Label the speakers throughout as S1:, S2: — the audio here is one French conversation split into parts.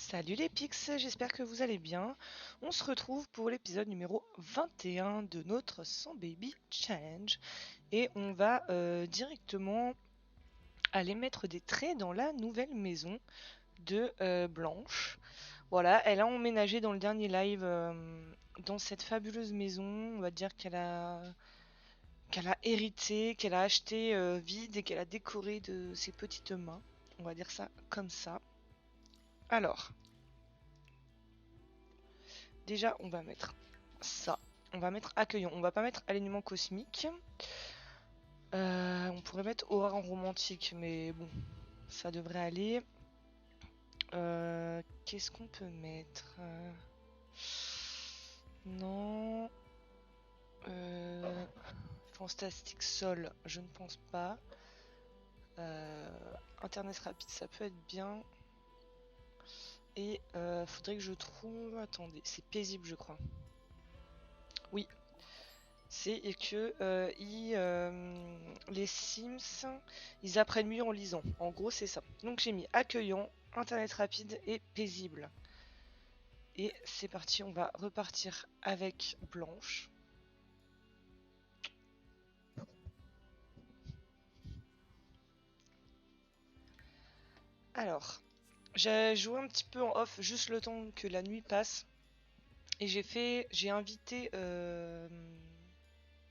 S1: Salut les Pix, j'espère que vous allez bien. On se retrouve pour l'épisode numéro 21 de notre 100 Baby Challenge. Et on va directement aller mettre des traits dans la nouvelle maison de Blanche. Voilà, elle a emménagé dans le dernier live dans cette fabuleuse maison. On va dire qu'elle a hérité, qu'elle a acheté vide et qu'elle a décoré de ses petites mains. On va dire ça comme ça. Alors, déjà, on va mettre ça. On va mettre accueillant. On va pas mettre alignement cosmique. On pourrait mettre aura romantique, mais bon, ça devrait aller. Qu'est-ce qu'on peut mettre Non. Fantastique sol, je ne pense pas. Internet rapide, ça peut être bien. Et faudrait que je trouve. Attendez, c'est paisible, je crois. Oui, c'est que les Sims, ils apprennent mieux en lisant. En gros, c'est ça. Donc j'ai mis accueillant, internet rapide et paisible. Et c'est parti, on va repartir avec Blanche. Alors, j'ai joué un petit peu en off, juste le temps que la nuit passe. Et j'ai invité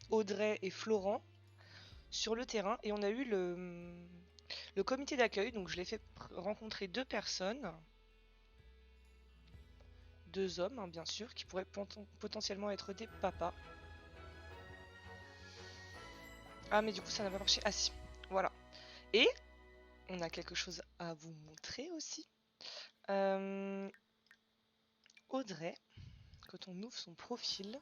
S1: Audrey et Florent sur le terrain. Et on a eu le comité d'accueil. Donc je l'ai fait rencontrer deux personnes. Deux hommes, hein, bien sûr, qui pourraient potentiellement être des papas. Ah, mais du coup, ça n'a pas marché. Ah si, voilà. Et on a quelque chose à vous montrer aussi. Audrey, quand on ouvre son profil,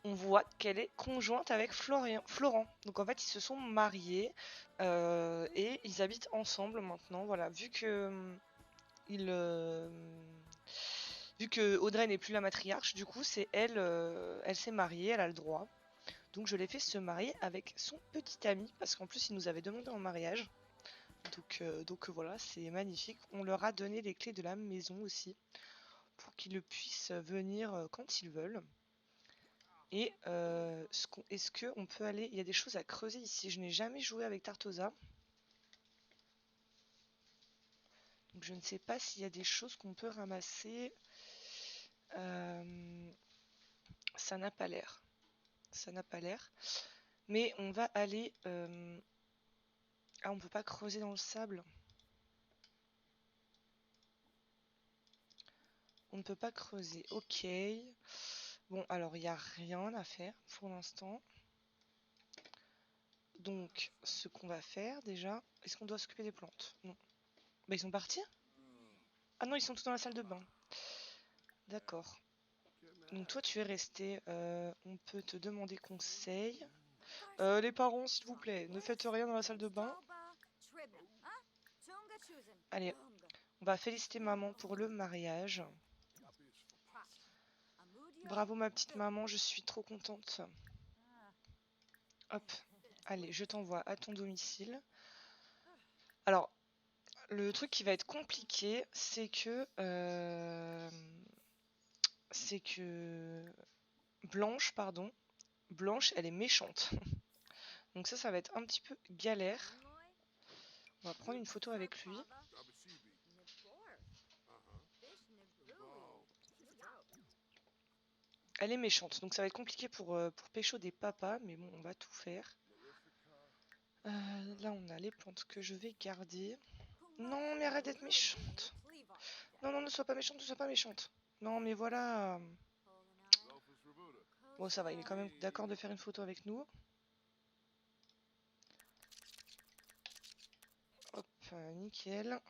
S1: on voit qu'elle est conjointe avec Florent. Donc en fait, ils se sont mariés et ils habitent ensemble maintenant. Voilà, vu que Audrey n'est plus la matriarche, du coup, c'est elle, elle s'est mariée, elle a le droit. Donc je l'ai fait se marier avec son petit ami, parce qu'en plus il nous avait demandé en mariage. Donc voilà, c'est magnifique. On leur a donné les clés de la maison aussi, pour qu'ils puissent venir quand ils veulent. Et est-ce qu'on peut aller... Il y a des choses à creuser ici. Je n'ai jamais joué avec Tartosa. Donc je ne sais pas s'il y a des choses qu'on peut ramasser. Ça n'a pas l'air. Ça n'a pas l'air. Mais on va aller... Ah, on peut pas creuser dans le sable. On ne peut pas creuser. Ok. Bon, alors il n'y a rien à faire pour l'instant. Donc, ce qu'on va faire déjà... Est-ce qu'on doit s'occuper des plantes? Non. Bah, ils sont partis? Ah non, ils sont tous dans la salle de bain. D'accord. Donc toi, tu es resté. On peut te demander conseil. Les parents, s'il vous plaît, ne faites rien dans la salle de bain. Allez, on va féliciter maman pour le mariage. Bravo ma petite maman, je suis trop contente. Hop, allez, je t'envoie à ton domicile. Alors, le truc qui va être compliqué, c'est que Blanche, pardon, Blanche, elle est méchante. Donc ça va être un petit peu galère. On va prendre une photo avec lui. Elle est méchante, donc ça va être compliqué pour pécho des papas, mais bon, on va tout faire. Là, on a les plantes que je vais garder. Non, mais arrête d'être méchante. Non, non, ne sois pas méchante, ne sois pas méchante. Non, mais voilà. Bon, ça va, il est quand même d'accord de faire une photo avec nous. Hop, nickel.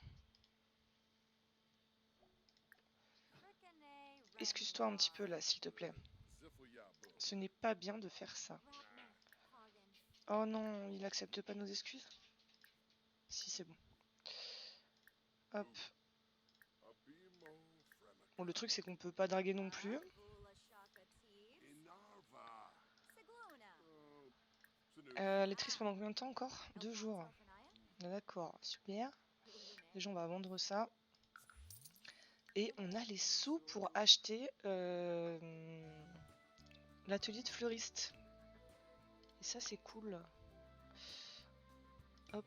S1: Excuse-toi un petit peu là, s'il te plaît. Ce n'est pas bien de faire ça. Oh non, il accepte pas nos excuses? Si, c'est bon. Hop. Bon, le truc, c'est qu'on peut pas draguer non plus. Elle est triste pendant combien de temps encore? 2 jours. D'accord, super. Déjà, on va vendre ça. Et on a les sous pour acheter l'atelier de fleuriste. Et ça c'est cool. Hop.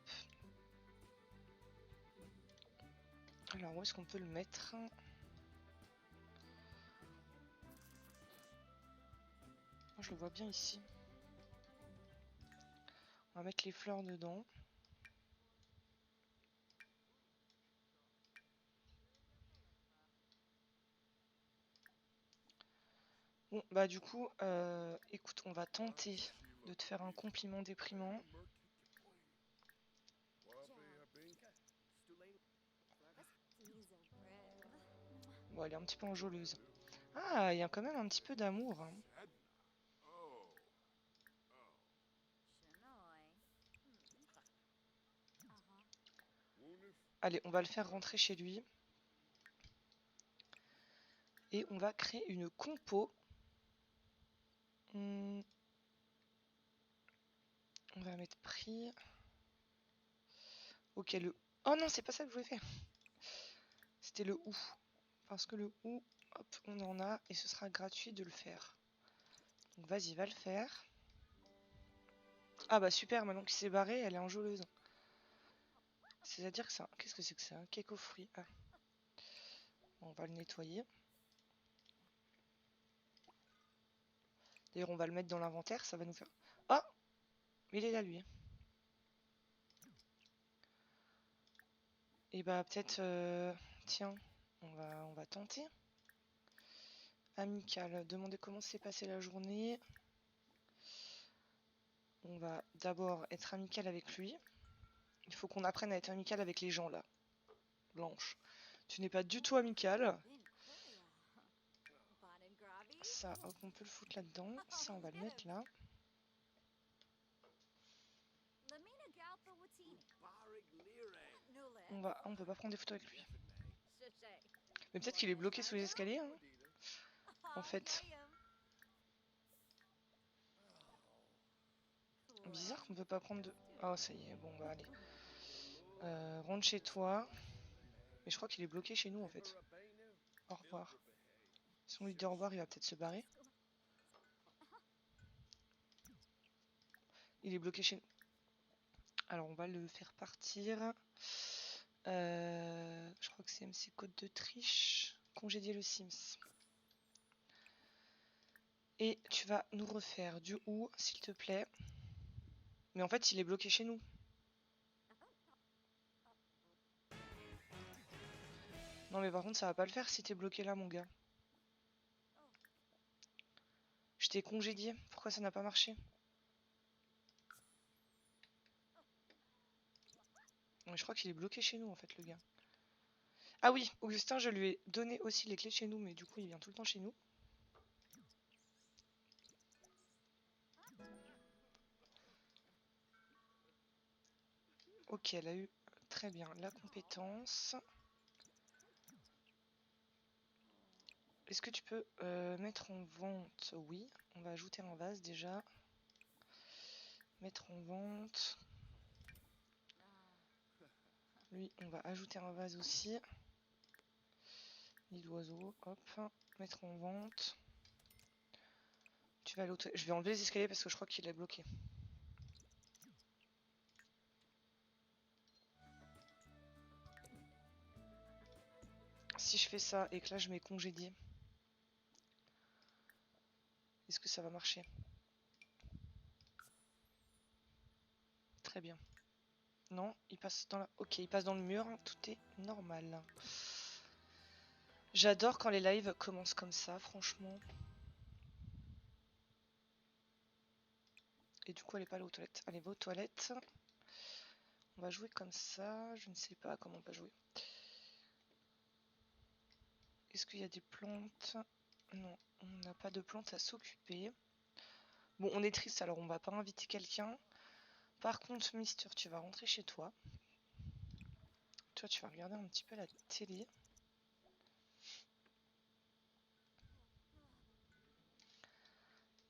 S1: Alors où est-ce qu'on peut le mettre? Moi je le vois bien ici. On va mettre les fleurs dedans. Bon bah du coup, écoute, on va tenter de te faire un compliment déprimant. Bon, elle est un petit peu enjôleuse. Ah, il y a quand même un petit peu d'amour. Hein. Allez, on va le faire rentrer chez lui. Et on va créer une compo. On va mettre prix. Ok, le... Oh non, c'est pas ça que je voulais faire. C'était le ou. Parce que le ou, hop, on en a. Et ce sera gratuit de le faire. Donc vas-y, va le faire. Ah bah super, maintenant qu'il s'est barré, elle est enjôleuse. C'est-à-dire que ça... Qu'est-ce que c'est que ça? Un cake aux fruits. Ah. On va le nettoyer. D'ailleurs, on va le mettre dans l'inventaire, ça va nous faire... Ah! Il est là, lui. Et bah peut-être... Tiens, on va tenter. Amical, demander comment s'est passée la journée. On va d'abord être amical avec lui. Il faut qu'on apprenne à être amical avec les gens, là. Blanche. Tu n'es pas du tout amical. Ça, hop, on peut le foutre là-dedans. Ça, on va le mettre là. On peut pas prendre des photos avec lui. Mais peut-être qu'il est bloqué sous les escaliers, hein, en fait. Bizarre qu'on peut pas prendre de... Oh, ça y est, bon, bah allez. Rentre chez toi. Mais je crois qu'il est bloqué chez nous, en fait. Au revoir. Si on lui dit au revoir, il va peut-être se barrer. Il est bloqué chez nous. Alors, on va le faire partir. Je crois que c'est MC Code de triche. Congédier le Sims. Et tu vas nous refaire du ou, s'il te plaît. Mais en fait, il est bloqué chez nous. Non, mais par contre, ça va pas le faire si t'es bloqué là, mon gars. Je t'ai congédié. Pourquoi ça n'a pas marché? Mais je crois qu'il est bloqué chez nous, en fait, le gars. Ah oui, Augustin, je lui ai donné aussi les clés de chez nous, mais du coup, il vient tout le temps chez nous. Ok, elle a eu très bien la compétence. Est-ce que tu peux mettre en vente? Oui, on va ajouter un vase déjà. Mettre en vente. Lui, on va ajouter un vase aussi. Nid d'oiseau, hop. Mettre en vente. Tu vas aller je vais enlever les escaliers parce que je crois qu'il est bloqué. Si je fais ça et que là je mets congédié, est-ce que ça va marcher? Très bien. Non, il passe dans la... Ok, il passe dans le mur, tout est normal. J'adore quand les lives commencent comme ça, franchement. Et du coup, elle est pas allée aux toilettes. Allez, va aux toilettes. On va jouer comme ça. Je ne sais pas comment on va jouer. Est-ce qu'il y a des plantes? Non, on n'a pas de plantes à s'occuper. Bon, on est triste, alors on va pas inviter quelqu'un. Par contre, Mister, tu vas rentrer chez toi. Toi, tu vas regarder un petit peu la télé.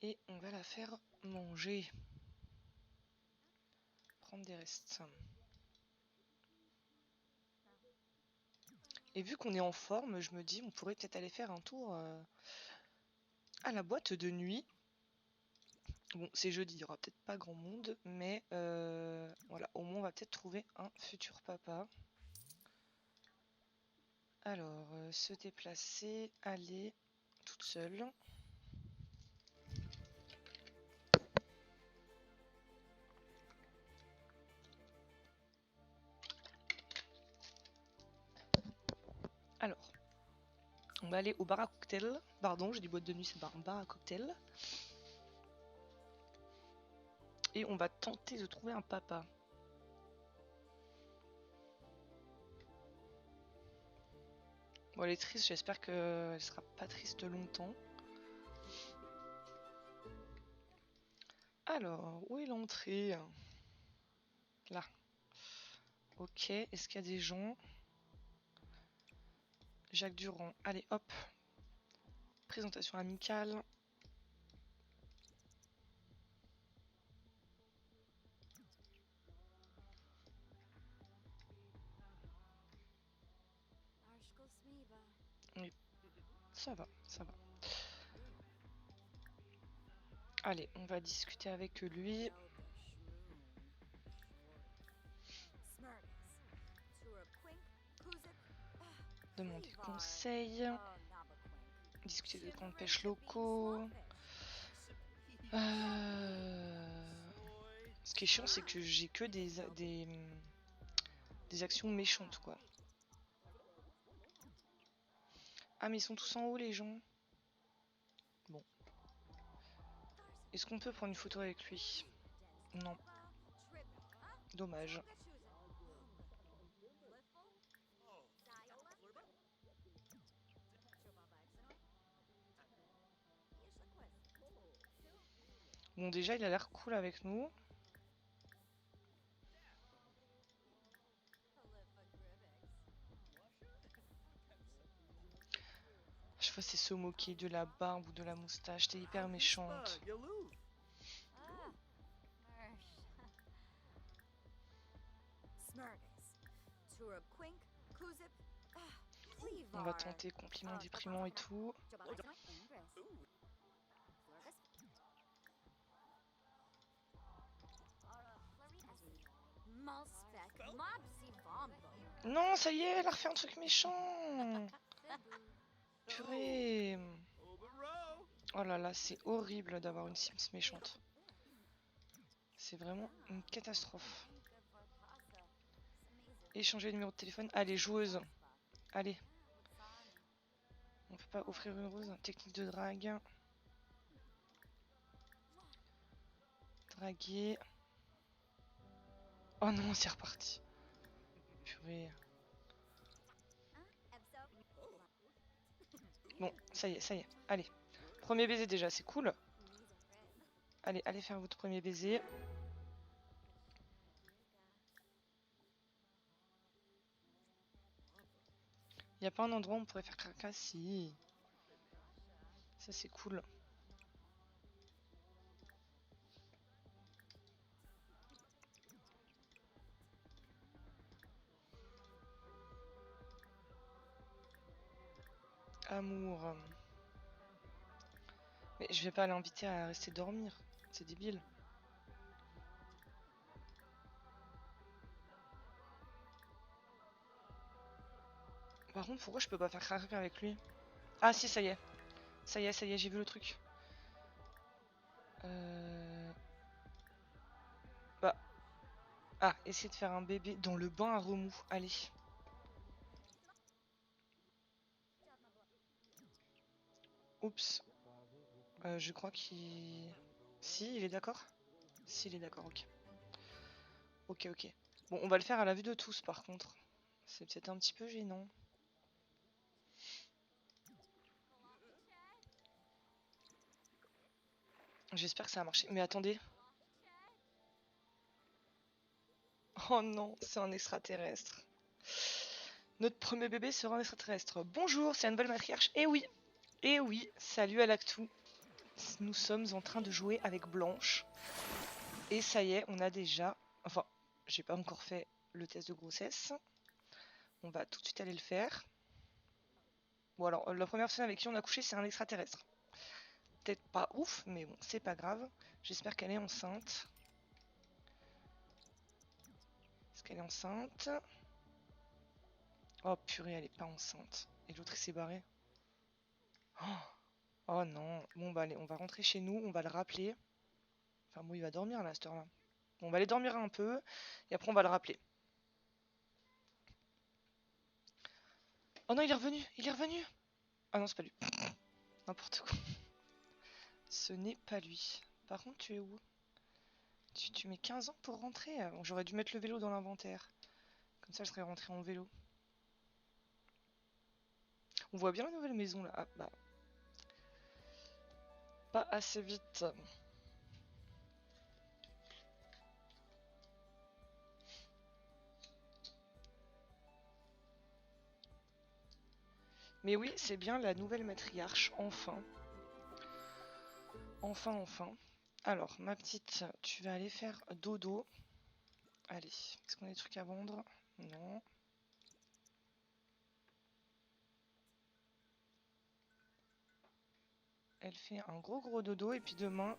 S1: Et on va la faire manger. Prendre des restes. Et vu qu'on est en forme, je me dis on pourrait peut-être aller faire un tour à la boîte de nuit. Bon, c'est jeudi, il n'y aura peut-être pas grand monde, mais voilà, au moins on va peut-être trouver un futur papa. Alors, se déplacer, aller toute seule. Alors, on va aller au bar à cocktail. Pardon, j'ai dit boîte de nuit, c'est bar à cocktail. Et on va tenter de trouver un papa. Bon, elle est triste, j'espère qu'elle sera pas triste longtemps. Alors, où est l'entrée? Là. Ok, est-ce qu'il y a des gens? Jacques Durand. Allez, hop. Présentation amicale. Oui, ça va, ça va. Allez, on va discuter avec lui. Demander conseil. Discuter des camps de pêche locaux. Ce qui est chiant, c'est que j'ai que des actions méchantes, quoi. Ah, mais ils sont tous en haut, les gens. Bon. Est-ce qu'on peut prendre une photo avec lui? Non. Dommage. Bon, déjà, il a l'air cool avec nous. Je vois c'est se moquer de la barbe ou de la moustache. T'es hyper méchante. On va tenter compliment déprimant et tout. Non, ça y est, elle a refait un truc méchant. Purée. Oh là là, c'est horrible d'avoir une Sims méchante. C'est vraiment une catastrophe. Échanger le numéro de téléphone. Allez, joueuse. Allez. On peut pas offrir une rose. Technique de drague. Draguer. Oh non, c'est reparti. Purée. Bon, ça y est, ça y est. Allez. Premier baiser déjà, c'est cool. Allez, allez faire votre premier baiser. Y a pas un endroit où on pourrait faire caca? Si. Ça c'est cool. Amour. Mais je vais pas l'inviter à rester dormir. C'est débile. Par contre, pourquoi je peux pas faire caca avec lui? Ah si, ça y est. Ça y est, ça y est, j'ai vu le truc. Bah. Ah, essayer de faire un bébé dans le bain à remous. Allez. Oups. Je crois qu'il... Si, il est d'accord? Si, il est d'accord, ok. Ok, ok. Bon, on va le faire à la vue de tous, par contre. C'est peut-être un petit peu gênant. J'espère que ça a marché. Mais attendez. Oh non, c'est un extraterrestre. Notre premier bébé sera un extraterrestre. Bonjour, c'est la nouvelle matriarche. Eh oui, salut à l'actu. Nous sommes en train de jouer avec Blanche. Et ça y est, on a déjà... Enfin, j'ai pas encore fait le test de grossesse. On va tout de suite aller le faire. Bon alors, la première personne avec qui on a couché, c'est un extraterrestre. Peut-être pas ouf, mais bon, c'est pas grave. J'espère qu'elle est enceinte. Est-ce qu'elle est enceinte? Oh purée, elle est pas enceinte. Et l'autre, il s'est barré. Oh, oh non. Bon bah allez, on va rentrer chez nous, on va le rappeler. Enfin bon, il va dormir là, à cette heure-là. Bon, on va aller dormir un peu, et après on va le rappeler. Oh non, il est revenu, il est revenu. Ah non, c'est pas lui. N'importe quoi. Ce n'est pas lui. Par contre, tu es où? Tu mets 15 ans pour rentrer? Bon, j'aurais dû mettre le vélo dans l'inventaire. Comme ça, je serais rentré en vélo. On voit bien la nouvelle maison là. Ah, bah. Pas assez vite. Mais oui, c'est bien la nouvelle matriarche, enfin. Enfin, enfin. Alors, ma petite, tu vas aller faire dodo. Allez, est-ce qu'on a des trucs à vendre? Non. Elle fait un gros dodo et puis demain,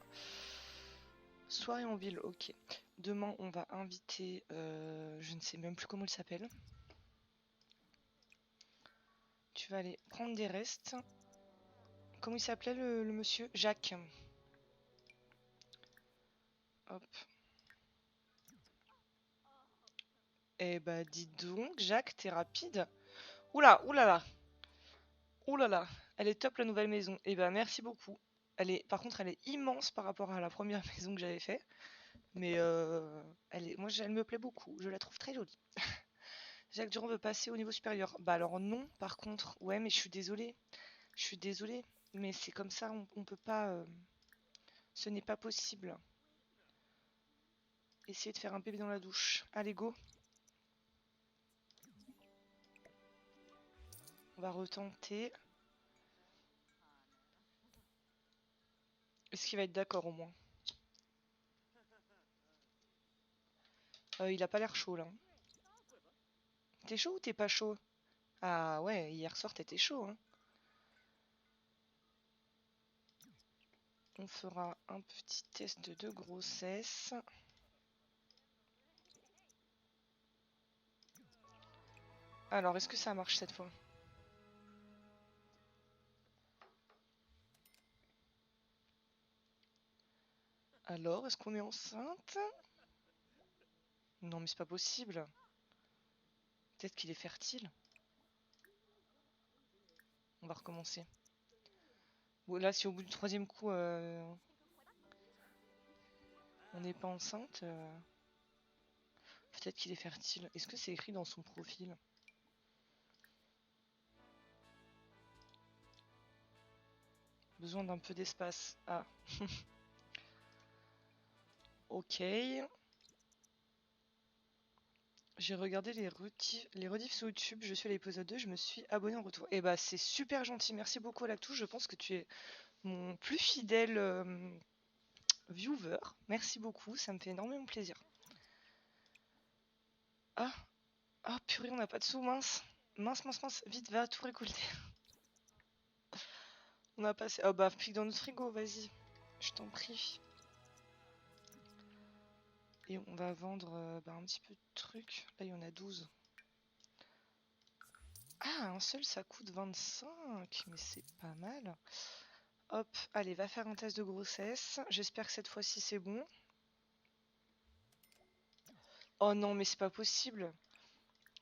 S1: soirée en ville, ok. Demain, on va inviter, je ne sais même plus comment il s'appelle. Tu vas aller prendre des restes. Comment il s'appelait le monsieur? Jacques. Hop. Eh bah dis donc, Jacques, t'es rapide. Oula, oulala. Oulala. Elle est top la nouvelle maison. Eh bah merci beaucoup. Par contre, elle est immense par rapport à la première maison que j'avais fait. Mais elle me plaît beaucoup. Je la trouve très jolie. Jacques Durand veut passer au niveau supérieur. Bah alors non, par contre. Ouais, mais je suis désolée. Je suis désolée. Mais c'est comme ça, on peut pas. Ce n'est pas possible. Essayer de faire un bébé dans la douche. Allez, go. On va retenter. Est-ce qu'il va être d'accord au moins? Il a pas l'air chaud là. T'es chaud ou t'es pas chaud? Ah ouais, hier soir t'étais chaud, hein. On fera un petit test de grossesse. Alors, est-ce que ça marche cette fois? Alors, est-ce qu'on est enceinte? Non, mais c'est pas possible. Peut-être qu'il est fertile. On va recommencer. Bon, là, si au bout du troisième coup, on n'est pas enceinte, peut-être qu'il est fertile. Est-ce que c'est écrit dans son profil? Besoin d'un peu d'espace. Ah. Ok. J'ai regardé les rediffs sur YouTube, je suis à l'épisode 2, je me suis abonné en retour. Et bah c'est super gentil, merci beaucoup Lactou, je pense que tu es mon plus fidèle viewer. Merci beaucoup, ça me fait énormément plaisir. Ah, ah purée, on n'a pas de sous, mince. Mince, vite, va tout récolter. On a passé. Oh bah, pique dans notre frigo, vas-y. Je t'en prie. Et on va vendre un petit peu de trucs. Là, il y en a 12. Ah, un seul, ça coûte 25. Mais c'est pas mal. Hop, allez, va faire un test de grossesse. J'espère que cette fois-ci, c'est bon. Oh non, mais c'est pas possible.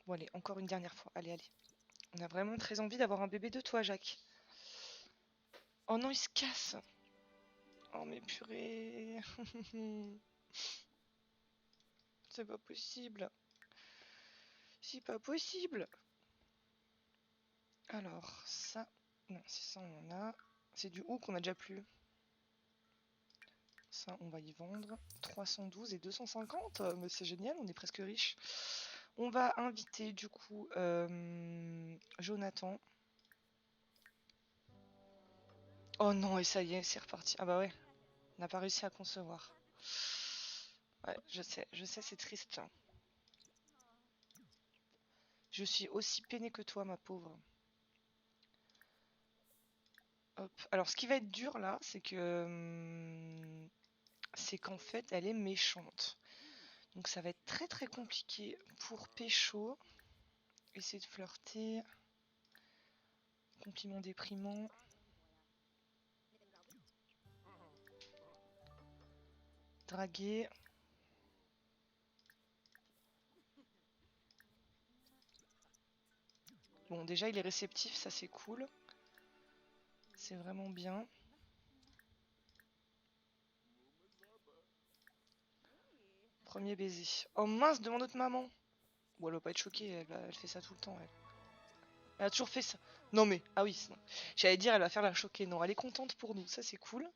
S1: Bon, allez, encore une dernière fois. Allez, allez. On a vraiment très envie d'avoir un bébé de toi, Jacques. Oh non, il se casse. Oh, mais purée. C'est pas possible. C'est pas possible. Alors, ça... Non, c'est ça, on en a. C'est du haut qu'on a déjà plus. Ça, on va y vendre. 312 et 250. Mais c'est génial, on est presque riche. On va inviter, du coup, Jonathan. Oh non, et ça y est, c'est reparti. Ah bah ouais, on n'a pas réussi à concevoir. Ouais, je sais, c'est triste. Je suis aussi peinée que toi, ma pauvre. Hop. Alors ce qui va être dur là, c'est que c'est qu'en fait elle est méchante. Donc ça va être très très compliqué pour pécho. Essayer de flirter. Compliment déprimant. Draguer. Bon, déjà il est réceptif, ça c'est cool. C'est vraiment bien. Premier baiser. Oh mince, demande notre maman. Bon, elle va pas être choquée, elle fait ça tout le temps, elle. Elle a toujours fait ça. Non mais, ah oui, j'allais dire elle va faire la choquée. Non, elle est contente pour nous, ça c'est cool.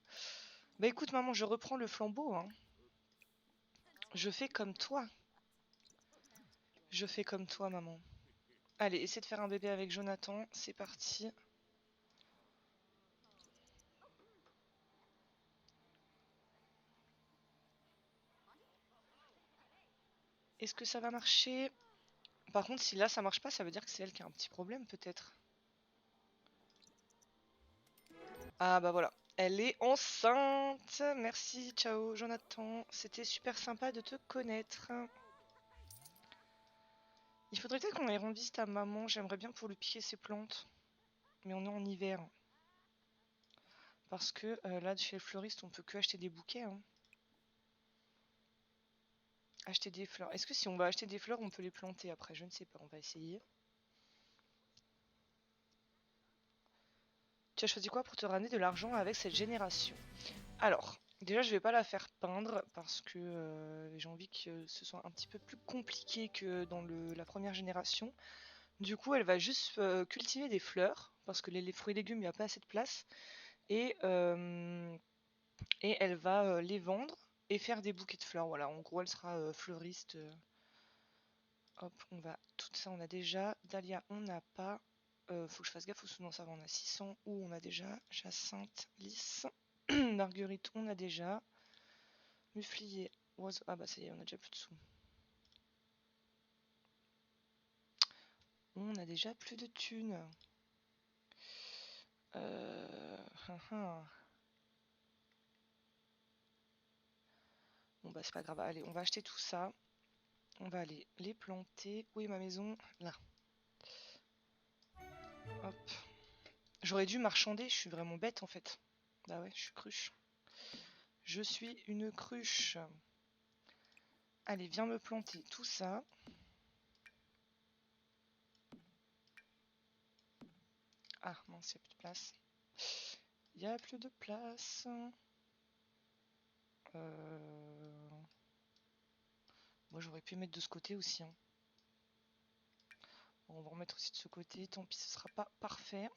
S1: Bah écoute maman, je reprends le flambeau, hein. Je fais comme toi. Je fais comme toi maman. Allez, essaie de faire un bébé avec Jonathan, c'est parti. Est-ce que ça va marcher? Par contre, si là ça marche pas, ça veut dire que c'est elle qui a un petit problème peut-être. Ah bah voilà, elle est enceinte. Merci, ciao Jonathan. C'était super sympa de te connaître. Il faudrait peut-être qu'on aille rendre visite à maman. J'aimerais bien pour lui piquer ses plantes. Mais on est en hiver. Parce que là, chez le fleuriste, on peut que acheter des bouquets, hein. Acheter des fleurs. Est-ce que si on va acheter des fleurs, on peut les planter après? Je ne sais pas, on va essayer. Tu as choisi quoi pour te ramener de l'argent avec cette génération? Alors, déjà, je vais pas la faire peindre parce que j'ai envie que ce soit un petit peu plus compliqué que dans la première génération. Du coup, elle va juste cultiver des fleurs parce que les fruits et légumes, il n'y a pas assez de place. Et, et elle va les vendre et faire des bouquets de fleurs. Voilà, en gros, elle sera fleuriste. Hop, on va. Tout ça, on a déjà. Dahlia, on n'a pas. Faut que je fasse gaffe, sinon ça va, on a 600. Ou on a déjà. Jacinthe, lys. Marguerite, on a déjà. Muflier, oiseau. Ah bah ça y est, on a déjà plus de sous. On a déjà plus de thunes. Hein, hein. Bon bah c'est pas grave. Allez, on va acheter tout ça. On va aller les planter. Où est ma maison? Là. Hop. J'aurais dû marchander, je suis vraiment bête en fait. Bah ouais, je suis cruche. Je suis une cruche. Allez, viens me planter tout ça. Ah mince, il n'y a plus de place. Il n'y a plus de place. Moi j'aurais pu mettre de ce côté aussi, hein. Bon, on va remettre aussi de ce côté, tant pis ce sera pas parfait.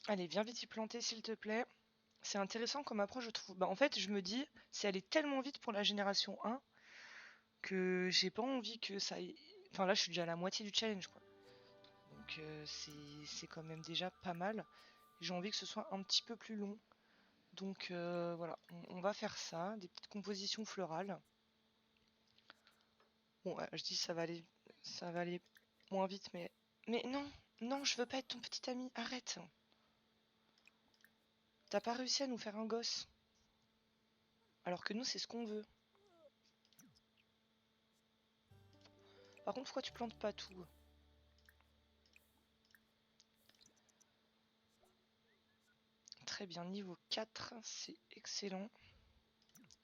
S1: Allez, viens vite y planter s'il te plaît. C'est intéressant comme approche je trouve. Bah en fait je me dis, c'est aller tellement vite pour la génération 1 que j'ai pas envie que ça aille... Enfin là je suis déjà à la moitié du challenge quoi. Donc c'est quand même déjà pas mal. J'ai envie que ce soit un petit peu plus long. Donc voilà, on va faire ça, des petites compositions florales. Bon, je dis ça va aller moins vite, mais non, non, je veux pas être ton petit ami. Arrête. T'as pas réussi à nous faire un gosse, alors que nous c'est ce qu'on veut. Par contre, pourquoi tu plantes pas tout? Très bien, niveau 4, c'est excellent.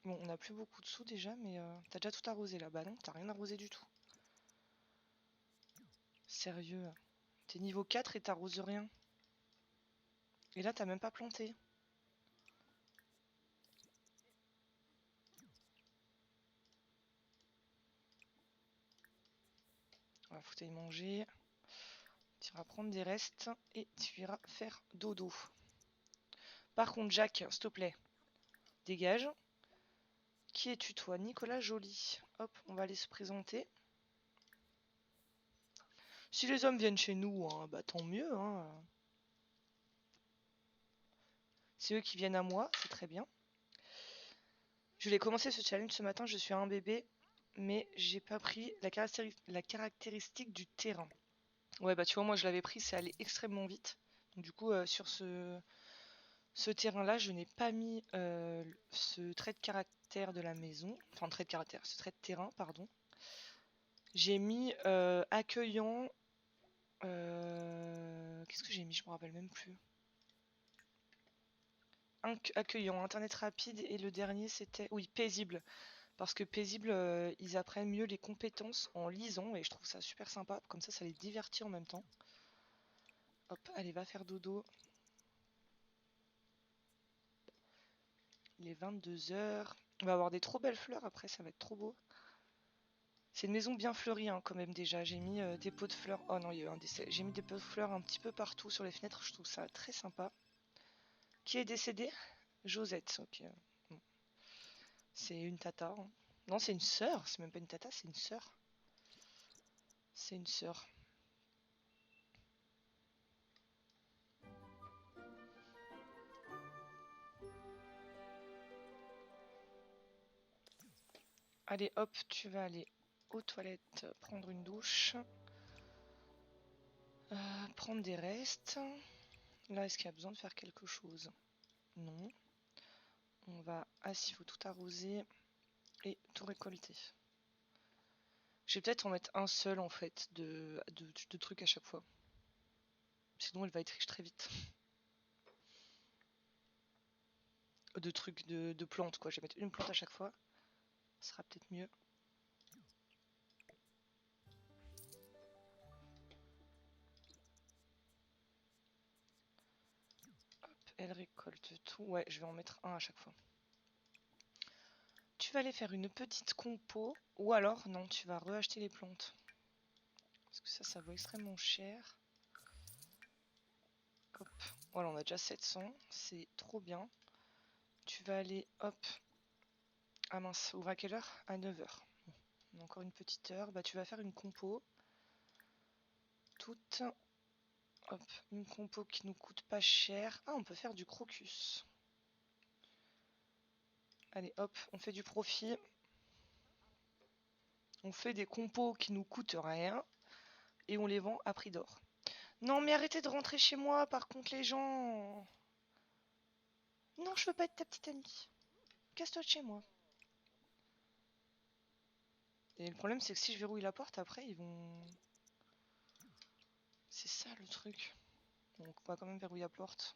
S1: Bon, on a plus beaucoup de sous déjà, mais t'as déjà tout arrosé là-bas, non? T'as rien arrosé du tout. Sérieux, t'es niveau 4 et t'arroses rien. Et là, t'as même pas planté. Voilà, faut que t'ailles manger. Tu iras prendre des restes et tu iras faire dodo. Par contre, Jack, s'il te plaît, dégage. Qui es-tu toi? Nicolas Joly. Hop, on va aller se présenter. Si les hommes viennent chez nous, hein, bah tant mieux, hein. C'est eux qui viennent à moi, c'est très bien. Je l'ai commencé ce challenge ce matin, je suis un bébé. mais j'ai pas pris la caractéristique du terrain. Ouais, bah tu vois, moi je l'avais pris, c'est allé extrêmement vite. Donc, du coup, sur ce terrain-là, je n'ai pas mis ce trait de caractère de la maison. Enfin, trait de caractère, ce trait de terrain, pardon. J'ai mis accueillant. Qu'est-ce que j'ai mis? Je me rappelle même plus. Accueillant, internet rapide, et le dernier c'était. Oui, paisible. Parce que paisible, ils apprennent mieux les compétences en lisant, et je trouve ça super sympa. Comme ça les divertit en même temps. Hop, allez, va faire dodo. Il est 22h. On va avoir des trop belles fleurs après, ça va être trop beau. C'est une maison bien fleurie hein, quand même déjà. J'ai mis des pots de fleurs. Oh non, il y a eu un décès. J'ai mis des pots de fleurs un petit peu partout sur les fenêtres. Je trouve ça très sympa. Qui est décédé? Josette. Ok. Bon. C'est une tata. Hein. Non, c'est une sœur. C'est même pas une tata, c'est une sœur. C'est une sœur. Allez, hop, tu vas aller aux toilettes prendre une douche. Prendre des restes. Là, est-ce qu'il y a besoin de faire quelque chose? Non. On va... Ah, s'il faut tout arroser et tout récolter. Je vais peut-être en mettre un seul en fait de trucs à chaque fois. Sinon elle va être riche très vite. De trucs, de plantes quoi. Je vais mettre une plante à chaque fois. Ce sera peut-être mieux. Hop, elle récolte tout. Ouais, je vais en mettre un à chaque fois. Tu vas aller faire une petite compo. Ou alors, non, tu vas reacheter les plantes. Parce que ça vaut extrêmement cher. Hop. Voilà, on a déjà 700. C'est trop bien. Tu vas aller, hop. Ah mince, ouvre à quelle heure? À 9h. Bon, on a encore une petite heure. Bah tu vas faire une compo. Toute. Hop, une compo qui nous coûte pas cher. Ah, on peut faire du crocus. Allez, hop, on fait du profit. On fait des compos qui nous coûtent rien. Et on les vend à prix d'or. Non, mais arrêtez de rentrer chez moi, par contre, les gens. Non, je veux pas être ta petite amie. Casse-toi de chez moi. Et le problème, c'est que si je verrouille la porte, après, ils vont... C'est ça, le truc. Donc, on va quand même verrouiller la porte.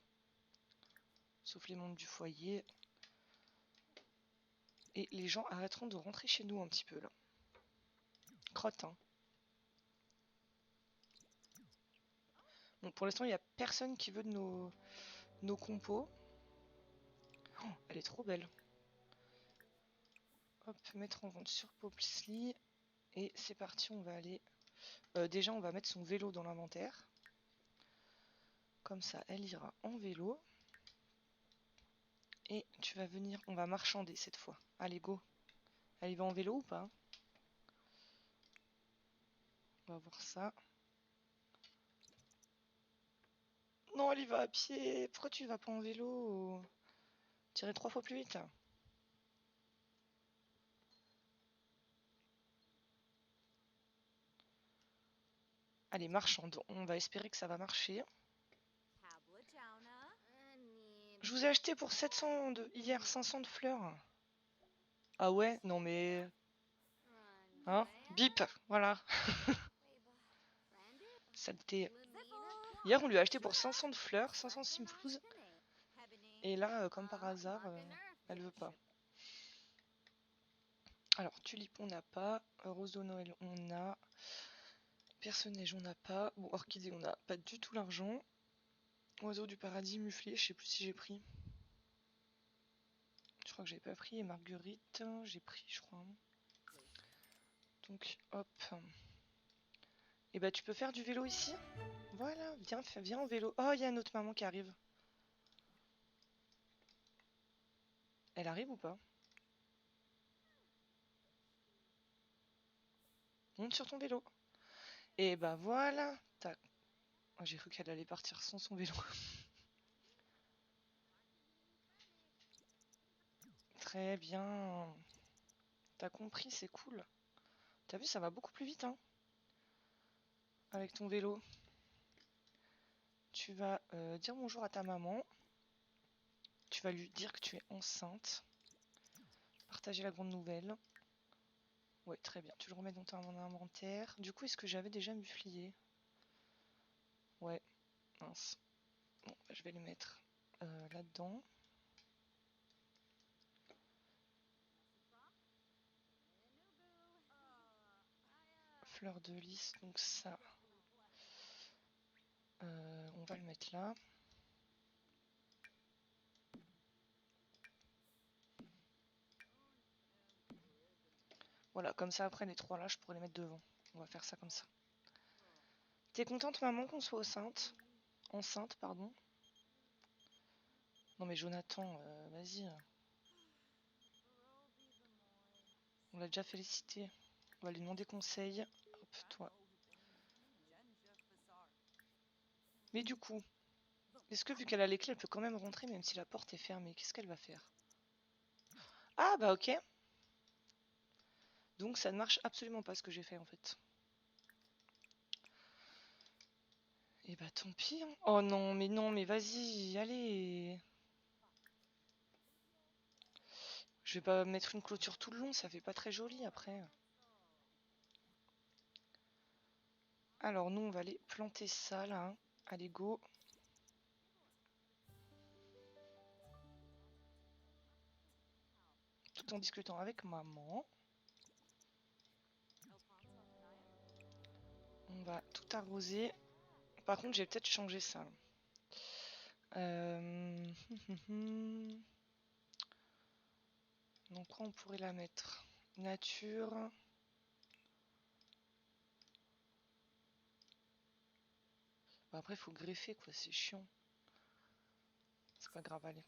S1: Sauf les membres du foyer. Et les gens arrêteront de rentrer chez nous un petit peu, là. Crotte, hein. Bon, pour l'instant, il n'y a personne qui veut de nos compos. Oh, elle est trop belle. Hop, mettre en vente sur Popsly. Et c'est parti, on va aller... déjà, on va mettre son vélo dans l'inventaire. Comme ça, elle ira en vélo. Et tu vas venir... On va marchander cette fois. Allez, go. Elle y va en vélo ou pas? On va voir ça. Non, elle y va à pied. Pourquoi tu vas pas en vélo? Tirer 3 fois plus vite. Allez, marchande. On va espérer que ça va marcher. Je vous ai acheté pour 700 hier 500 de fleurs. Ah ouais? Non mais... Hein? Bip! Voilà. Saleté. Hier, on lui a acheté pour 500 de fleurs, 500 simplouz. Et là, comme par hasard, elle veut pas. Alors, tulipe, on n'a pas. Rose de Noël, on a. Personnage, on n'a pas. Bon, orchidée, on n'a pas du tout l'argent. Oiseau du paradis, muflier, je sais plus si j'ai pris. Je crois que j'avais pas pris. Et marguerite, j'ai pris, je crois. Donc, hop. Et bah, tu peux faire du vélo ici? Voilà, viens en vélo. Oh, il y a une autre maman qui arrive. Elle arrive ou pas? Monte sur ton vélo. Et bah voilà. Tac. Oh, j'ai cru qu'elle allait partir sans son vélo. Très bien. T'as compris, c'est cool. T'as vu, ça va beaucoup plus vite, hein, avec ton vélo. Tu vas dire bonjour à ta maman. Tu vas lui dire que tu es enceinte. Partager la grande nouvelle. Ouais, très bien. Tu le remets dans ton inventaire. Du coup, est-ce que j'avais déjà muflié? Ouais, mince. Bon, bah, je vais le mettre là-dedans. Fleur de lys, donc ça. On va le mettre là. Voilà, comme ça après les trois là, je pourrais les mettre devant. On va faire ça comme ça. T'es contente maman qu'on soit enceinte, pardon? Non mais Jonathan, vas-y. On l'a déjà félicité. On va lui demander conseil. Hop, toi. Mais du coup, est-ce que vu qu'elle a les clés, elle peut quand même rentrer même si la porte est fermée? Qu'est-ce qu'elle va faire? Ah bah ok. Donc ça ne marche absolument pas ce que j'ai fait en fait. Et bah tant pis. Hein. Oh non, mais vas-y, allez. Je vais pas mettre une clôture tout le long, ça fait pas très joli après. Alors nous on va aller planter ça là. Hein. Allez go. Tout en discutant avec maman. On va tout arroser. Par contre j'ai peut-être changé ça. Donc quoi on pourrait la mettre? Nature. Bah, après faut greffer quoi, c'est chiant. C'est pas grave, allez.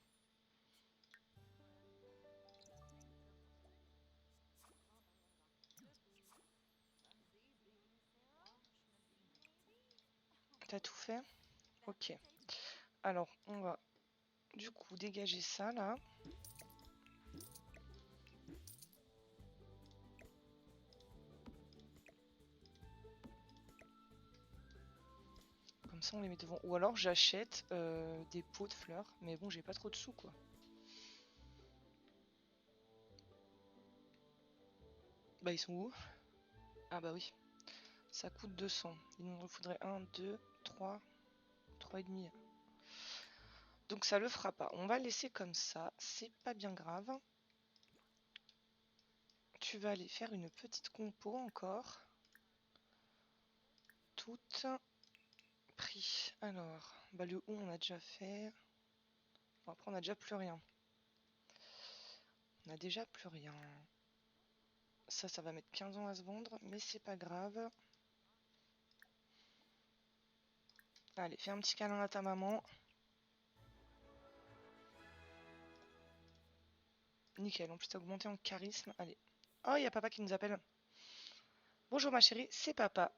S1: T'as tout fait? Ok. Alors on va du coup dégager ça là. Comme ça on les met devant. Ou alors j'achète des pots de fleurs. Mais bon j'ai pas trop de sous quoi. Bah ils sont où? Ah bah oui. Ça coûte 200. Il nous en faudrait 1, 2, 3, 3 et demi. Donc ça le fera pas. On va laisser comme ça. C'est pas bien grave. Tu vas aller faire une petite compo encore. Toutes pris. Alors, bah le on a déjà fait. Bon, après on a déjà plus rien. On a déjà plus rien. Ça va mettre 15 ans à se vendre, mais c'est pas grave. Allez, fais un petit câlin à ta maman. Nickel, en plus t'as augmenté en charisme. Allez. Oh, il y a papa qui nous appelle. Bonjour ma chérie, c'est papa.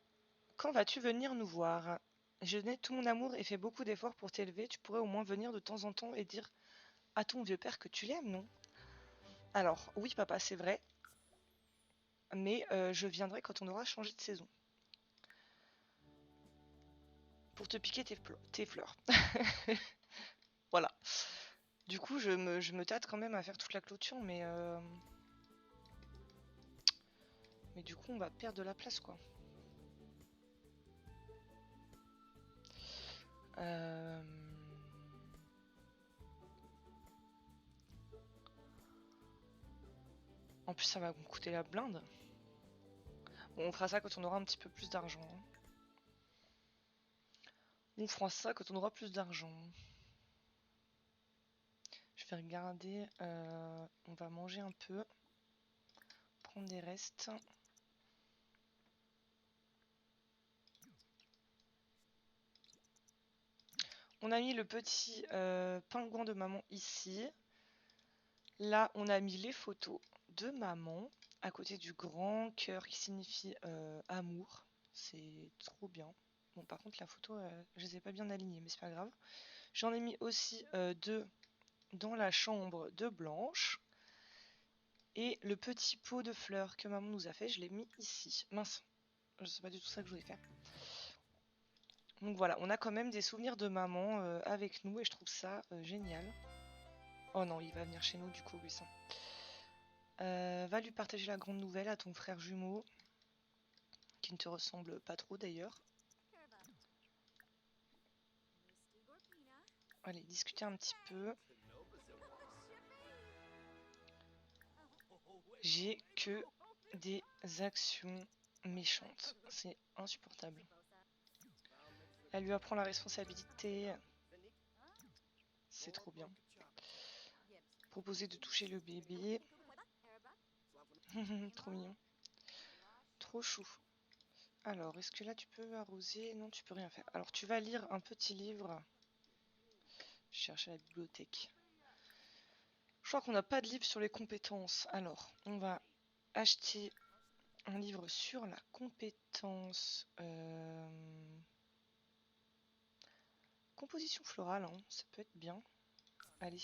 S1: Quand vas-tu venir nous voir? Je donne tout mon amour et fais beaucoup d'efforts pour t'élever. Tu pourrais au moins venir de temps en temps et dire à ton vieux père que tu l'aimes, non? Alors, oui papa, c'est vrai. Mais je viendrai quand on aura changé de saison. Pour te piquer tes fleurs. Voilà. Du coup, je me tâte quand même à faire toute la clôture, mais du coup, on va perdre de la place, quoi. En plus, ça va me coûter la blinde. Bon, on fera ça quand on aura un petit peu plus d'argent. Hein. On fera ça quand on aura plus d'argent. Je vais regarder. On va manger un peu. Prendre des restes. On a mis le petit pingouin de maman ici. Là, on a mis les photos de maman à côté du grand cœur qui signifie amour. C'est trop bien. Bon, par contre, la photo, je les ai pas bien alignées, mais c'est pas grave. J'en ai mis aussi deux dans la chambre de Blanche. Et le petit pot de fleurs que maman nous a fait, je l'ai mis ici. Mince, je sais pas du tout ça que je voulais faire. Donc voilà, on a quand même des souvenirs de maman avec nous et je trouve ça génial. Oh non, il va venir chez nous du coup, Lucien. Va lui partager la grande nouvelle à ton frère jumeau, qui ne te ressemble pas trop d'ailleurs. Allez, discuter un petit peu. J'ai que des actions méchantes. C'est insupportable. Elle lui apprend la responsabilité. C'est trop bien. Proposer de toucher le bébé. Trop mignon. Trop chou. Alors, est-ce que là tu peux arroser? Non, tu peux rien faire. Alors, tu vas lire un petit livre. Je cherche à la bibliothèque. Je crois qu'on n'a pas de livre sur les compétences. Alors, on va acheter un livre sur la compétence composition florale, hein, ça peut être bien. Allez,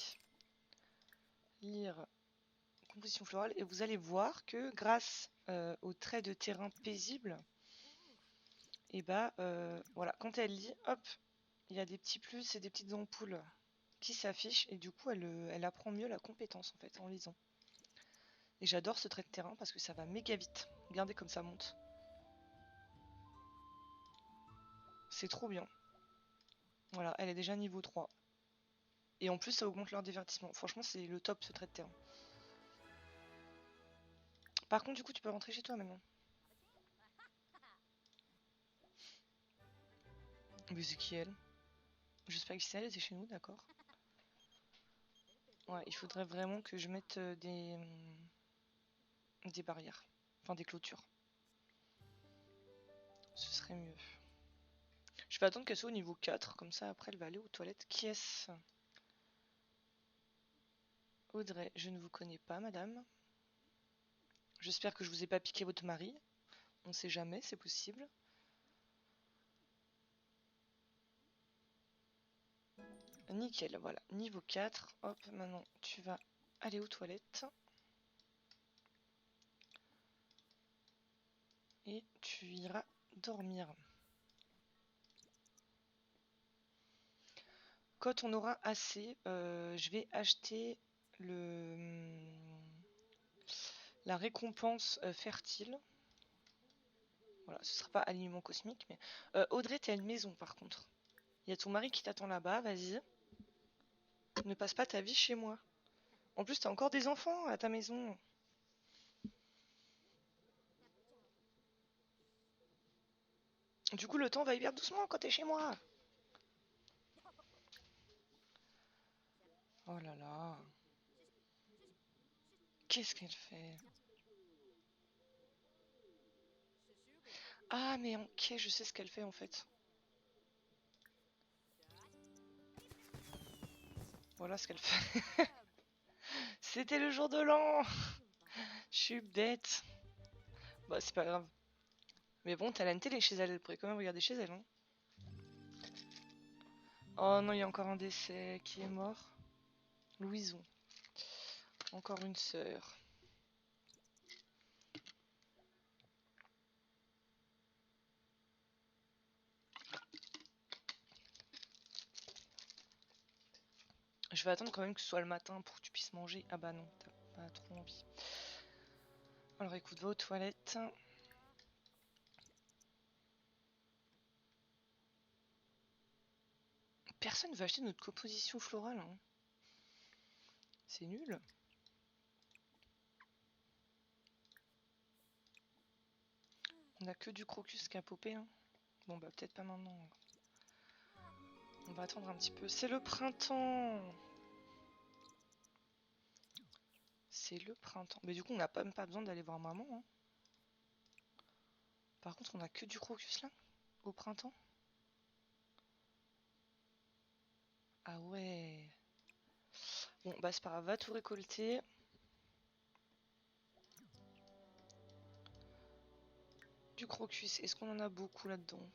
S1: lire composition florale et vous allez voir que grâce aux traits de terrain paisibles, et bah voilà, quand elle lit, hop, il y a des petits plus et des petites ampoules qui s'affichent et du coup elle apprend mieux la compétence en fait en lisant. Et j'adore ce trait de terrain parce que ça va méga vite. Regardez comme ça monte. C'est trop bien. Voilà, elle est déjà niveau 3. Et en plus, ça augmente leur divertissement. Franchement, c'est le top ce trait de terrain. Par contre, du coup, tu peux rentrer chez toi maintenant. Mais c'est qui elle? J'espère que c'est elle, elle était chez nous, d'accord. Ouais, il faudrait vraiment que je mette des barrières. Enfin, des clôtures. Ce serait mieux. Je vais attendre qu'elle soit au niveau 4, comme ça après elle va aller aux toilettes. Qui est-ce? Audrey, je ne vous connais pas, madame. J'espère que je vous ai pas piqué votre mari. On sait jamais, c'est possible. Nickel, voilà, niveau 4. Hop, maintenant tu vas aller aux toilettes. Et tu iras dormir. Quand on aura assez, je vais acheter la récompense fertile. Voilà, ce sera pas aliment cosmique, mais Audrey, t'as une maison par contre. Il y a ton mari qui t'attend là-bas, vas-y. Ne passe pas ta vie chez moi. En plus, t'as encore des enfants à ta maison. Du coup, le temps va hyper doucement quand t'es chez moi. Oh là là. Qu'est-ce qu'elle fait? Ah, mais ok, je sais ce qu'elle fait en fait. Voilà ce qu'elle fait. C'était le jour de l'an. Je suis bête. Bah, c'est pas grave. Mais bon, t'as la télé chez elle, elle pourrait quand même regarder chez elle. Hein. Oh non, il y a encore un décès qui est mort. Louison. Encore une sœur. Je vais attendre quand même que ce soit le matin pour que tu puisses manger. Ah bah non, t'as pas trop envie. Alors écoute, va aux toilettes. Personne ne veut acheter notre composition florale. Hein. C'est nul. On a que du crocus qui a popé. Hein. Bon bah peut-être pas maintenant. On va attendre un petit peu. C'est le printemps. C'est le printemps. Mais du coup, on n'a même pas besoin d'aller voir maman. Hein. Par contre, on a que du crocus là au printemps. Ah ouais. Bon, bah c'est pas grave, va tout récolter. Du crocus, est-ce qu'on en a beaucoup là-dedans?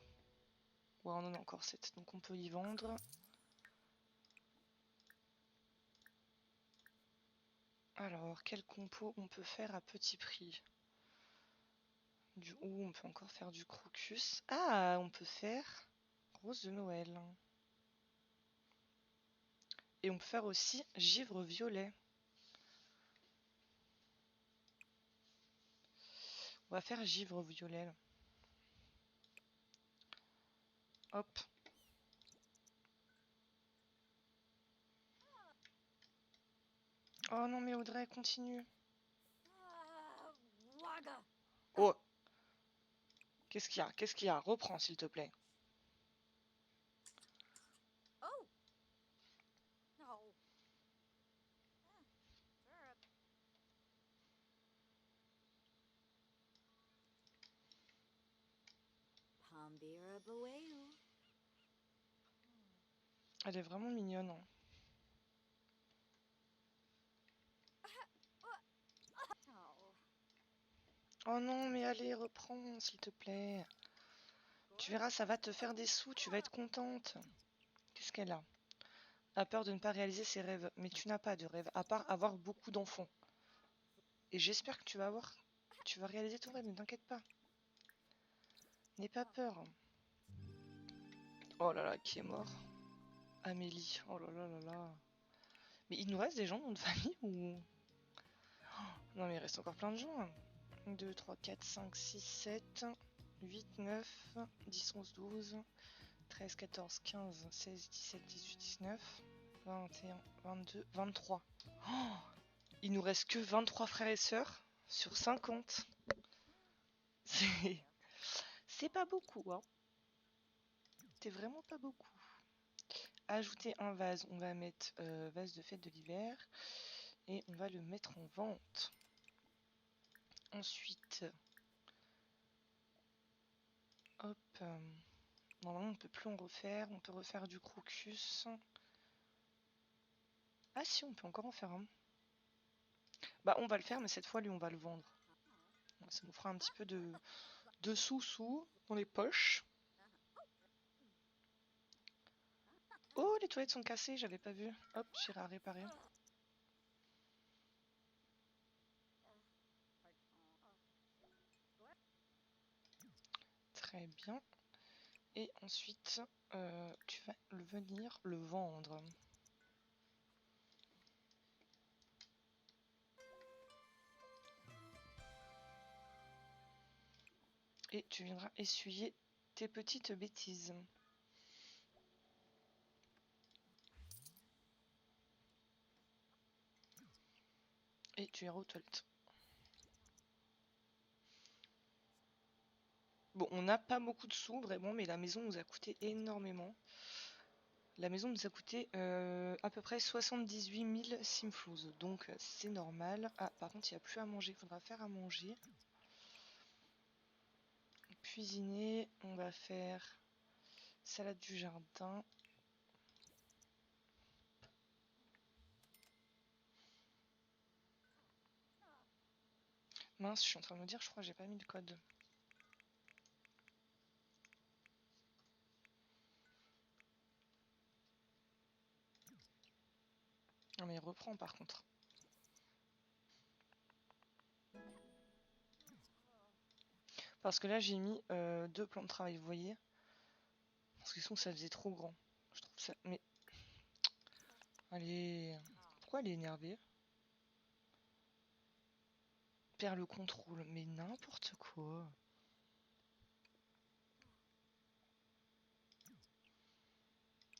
S1: Ouais, on en a encore 7, donc on peut y vendre. Alors, quel compo on peut faire à petit prix? On peut encore faire du crocus. Ah, on peut faire rose de Noël. Et on peut faire aussi givre violet. On va faire givre violet. Hop. Oh non mais Audrey, continue. Oh. Qu'est-ce qu'il y a? Qu'est-ce qu'il y a? Reprends s'il te plaît. Elle est vraiment mignonne. Hein. Oh non mais allez, reprends s'il te plaît. Tu verras, ça va te faire des sous, tu vas être contente. Qu'est-ce qu'elle a? A peur de ne pas réaliser ses rêves. Mais tu n'as pas de rêve, à part avoir beaucoup d'enfants. Et j'espère que tu vas réaliser ton rêve, ne t'inquiète pas. N'aie pas peur. Oh là là, qui est mort? Amélie. Oh là là là là. Mais il nous reste des gens dans notre famille ou... Non mais il reste encore plein de gens. 1, 2, 3, 4, 5, 6, 7, 8, 9, 10, 11, 12, 13, 14, 15, 16, 17, 18, 19, 21, 22, 23. Oh, il nous reste que 23 frères et sœurs sur 50. C'est pas beaucoup, hein. C'est vraiment pas beaucoup. Ajouter un vase, on va mettre vase de fête de l'hiver et on va le mettre en vente. Ensuite, hop, normalement on ne peut plus en refaire, on peut refaire du crocus. Ah si, on peut encore en faire un. Bah on va le faire, mais cette fois lui on va le vendre. Ça nous fera un petit peu de sous-sous dans les poches. Oh, les toilettes sont cassées, j'avais pas vu. Hop, j'irai à réparer. Très bien. Et ensuite, tu vas venir le vendre. Et tu viendras essuyer tes petites bêtises. Et tu iras aux toilettes. Bon, on n'a pas beaucoup de sous, vraiment, mais la maison nous a coûté énormément. La maison nous a coûté à peu près 78 000 simflouz, donc c'est normal. Ah, par contre, il n'y a plus à manger, il faudra faire à manger. Cuisiner, on va faire salade du jardin. Mince, je suis en train de me dire, je crois que j'ai pas mis le code. Non mais il reprend par contre. Parce que là j'ai mis 2 plans de travail, vous voyez. Parce que sinon ça faisait trop grand. Je trouve ça... Mais... Allez... Pourquoi elle est énervée? Perd le contrôle, mais n'importe quoi.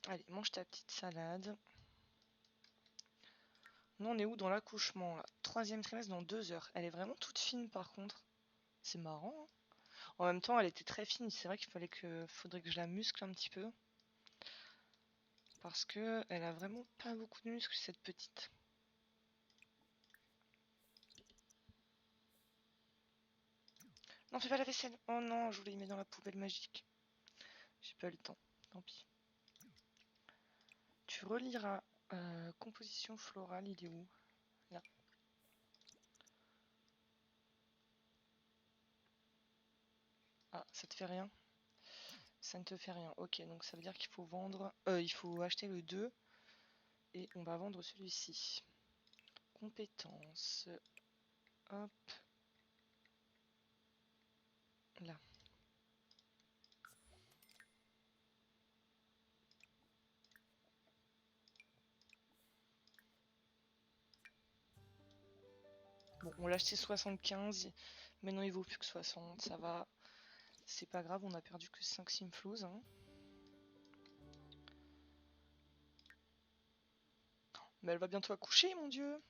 S1: Allez, mange ta petite salade. Nous on est où dans l'accouchement là? 3e trimestre dans 2 heures. Elle est vraiment toute fine par contre. C'est marrant. Hein, en même temps elle était très fine. C'est vrai qu'il faudrait que je la muscle un petit peu. Parce que elle a vraiment pas beaucoup de muscles cette petite. Non, fais pas la vaisselle. Oh non, je voulais y mettre dans la poubelle magique. J'ai pas eu le temps. Tant pis. Tu reliras composition florale. Il est où? Là. Ah, ça te fait rien? Ça ne te fait rien. Ok, donc ça veut dire qu'il faut vendre... il faut acheter le 2. Et on va vendre celui-ci. compétences. Hop. Là. Bon, on l'a acheté 75. Maintenant, il vaut plus que 60. Ça va. C'est pas grave, on a perdu que 5 simflows. Hein. Mais elle va bientôt accoucher, mon dieu.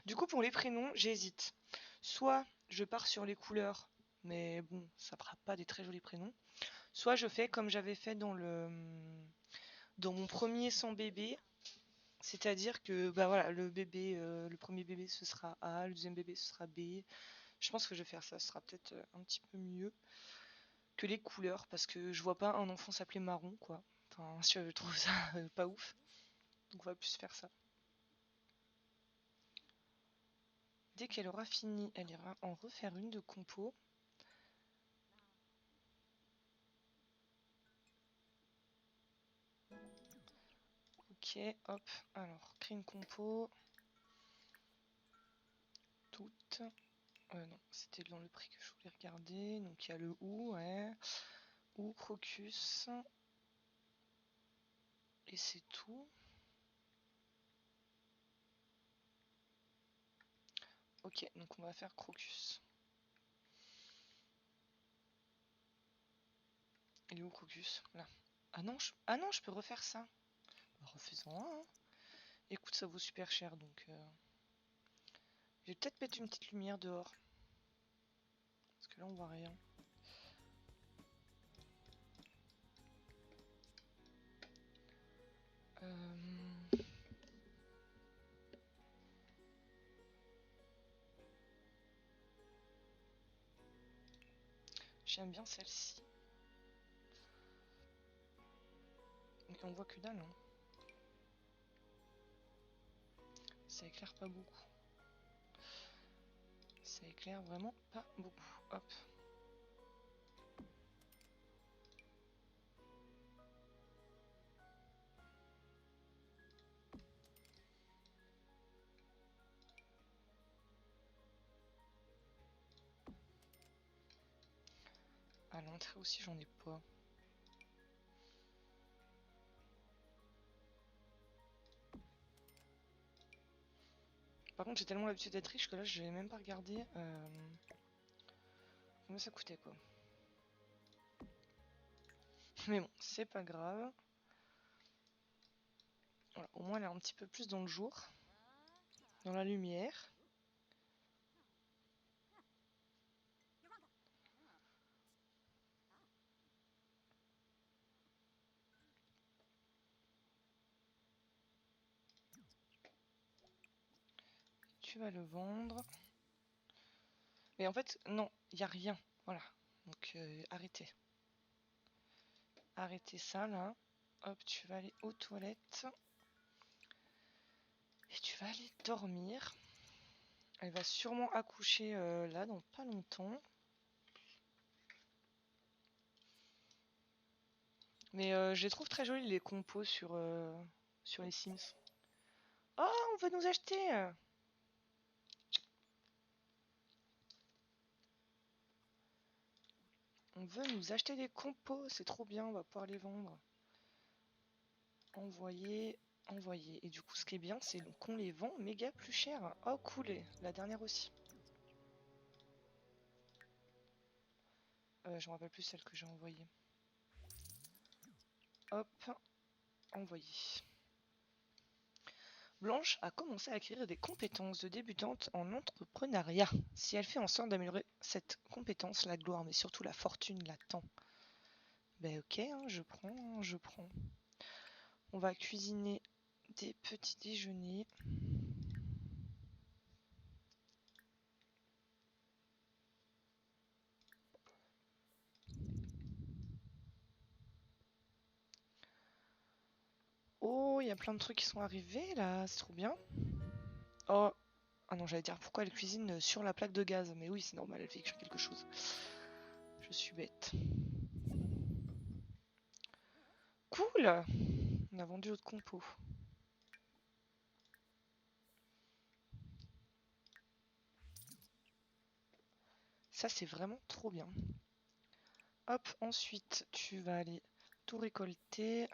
S1: Du coup, pour les prénoms, j'hésite. Soit je pars sur les couleurs, mais bon, ça fera pas des très jolis prénoms. Soit je fais comme j'avais fait dans mon premier sans bébé. C'est-à-dire que bah voilà, le premier bébé ce sera A, le deuxième bébé ce sera B. Je pense que je vais faire ça, ce sera peut-être un petit peu mieux que les couleurs, parce que je vois pas un enfant s'appeler Marron, quoi. Enfin, je trouve ça pas ouf. Donc on va plus faire ça. Dès qu'elle aura fini, elle ira en refaire une de compo. Ok, hop, alors, créer une compo. Toutes. Non, c'était dans le prix que je voulais regarder. Donc il y a le OU, ouais. OU, Crocus. Et c'est tout. Ok, donc on va faire Crocus. Il est où Crocus? Là. Ah non, je peux refaire ça. Bah, refaisons un. Hein. Écoute, ça vaut super cher, donc... Je vais peut-être mettre une petite lumière dehors. Parce que là, on voit rien. J'aime bien celle-ci. Mais on voit que dalle, hein. Ça éclaire pas beaucoup. Ça éclaire vraiment pas beaucoup. Hop. À l'entrée aussi, j'en ai pas. Par contre, j'ai tellement l'habitude d'être riche que là, je vais même pas regarder combien ça coûtait, quoi. Mais bon, c'est pas grave. Voilà, au moins, elle est un petit peu plus dans le jour. Dans la lumière. Tu vas le vendre. Mais en fait, non, il n'y a rien. Voilà. Donc, arrêtez. Arrêtez ça, là. Hop, tu vas aller aux toilettes. Et tu vas aller dormir. Elle va sûrement accoucher là, dans pas longtemps. Mais je les trouve très jolies, les compos sur les Sims. Oh, on veut nous acheter! On veut nous acheter des compos, c'est trop bien, on va pouvoir les vendre. Envoyer, envoyer. Et du coup, ce qui est bien, c'est qu'on les vend méga plus cher. Oh, cool, et la dernière aussi. Je me rappelle plus celle que j'ai envoyée. Hop, envoyer. Blanche a commencé à acquérir des compétences de débutante en entrepreneuriat. Si elle fait en sorte d'améliorer cette compétence, la gloire, mais surtout la fortune l'attend. Ben ok, hein, je prends, je prends. On va cuisiner des petits déjeuners. Oh, il y a plein de trucs qui sont arrivés là, c'est trop bien. Oh, ah non, j'allais dire pourquoi elle cuisine sur la plaque de gaz. Mais oui, c'est normal, elle fait quelque chose. Je suis bête. Cool! On a vendu notre compo. Ça, c'est vraiment trop bien. Hop, ensuite, tu vas aller tout récolter.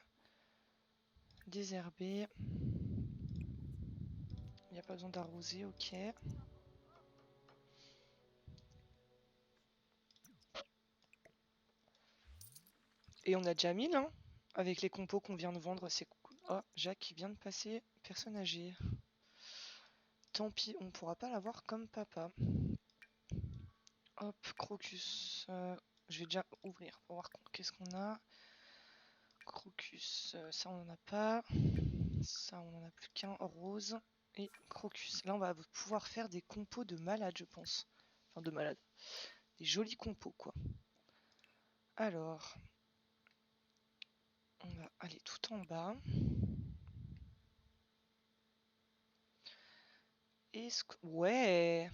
S1: Désherber. Il n'y a pas besoin d'arroser, ok. Et on a déjà 1000, hein. Avec les compos qu'on vient de vendre, c'est cool. Oh, Jacques qui vient de passer, personne âgée. Tant pis, on pourra pas l'avoir comme papa. Hop, crocus. Je vais déjà ouvrir pour voir qu'est-ce qu'on a. Crocus, ça on n'en a pas. Ça on n'en a plus qu'un. Rose et crocus. Là on va pouvoir faire des compos de malades, je pense. Enfin de malades. Des jolis compos quoi. Alors, on va aller tout en bas. Est-ce que... Ouais.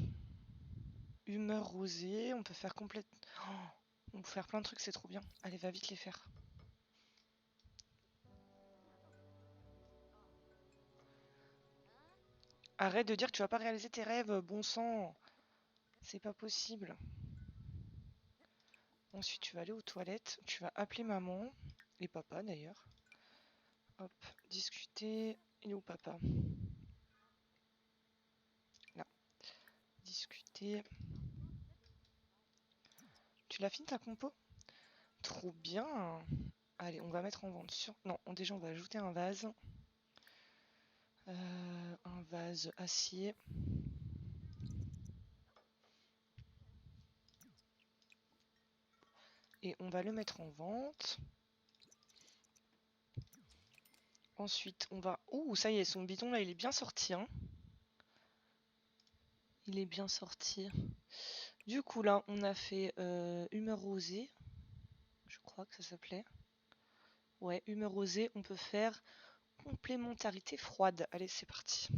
S1: Humeur rosée, on peut faire complète... Oh, on peut faire plein de trucs, c'est trop bien. Allez, va vite les faire. Arrête de dire que tu vas pas réaliser tes rêves, bon sang. C'est pas possible. Ensuite, tu vas aller aux toilettes. Tu vas appeler maman. Et papa, d'ailleurs. Hop, discuter. Il est où, papa? Là. Discuter. Tu l'as fini, ta compo? Trop bien. Allez, on va mettre en vente sur... Non, déjà, on va ajouter un vase. Un vase acier. Et on va le mettre en vente. Ensuite, on va... Ouh, ça y est, son bidon, là, il est bien sorti, hein. Il est bien sorti. Du coup, là, on a fait humeur rosée. Je crois que ça s'appelait. Ouais, humeur rosée. On peut faire complémentarité froide. Allez, c'est parti.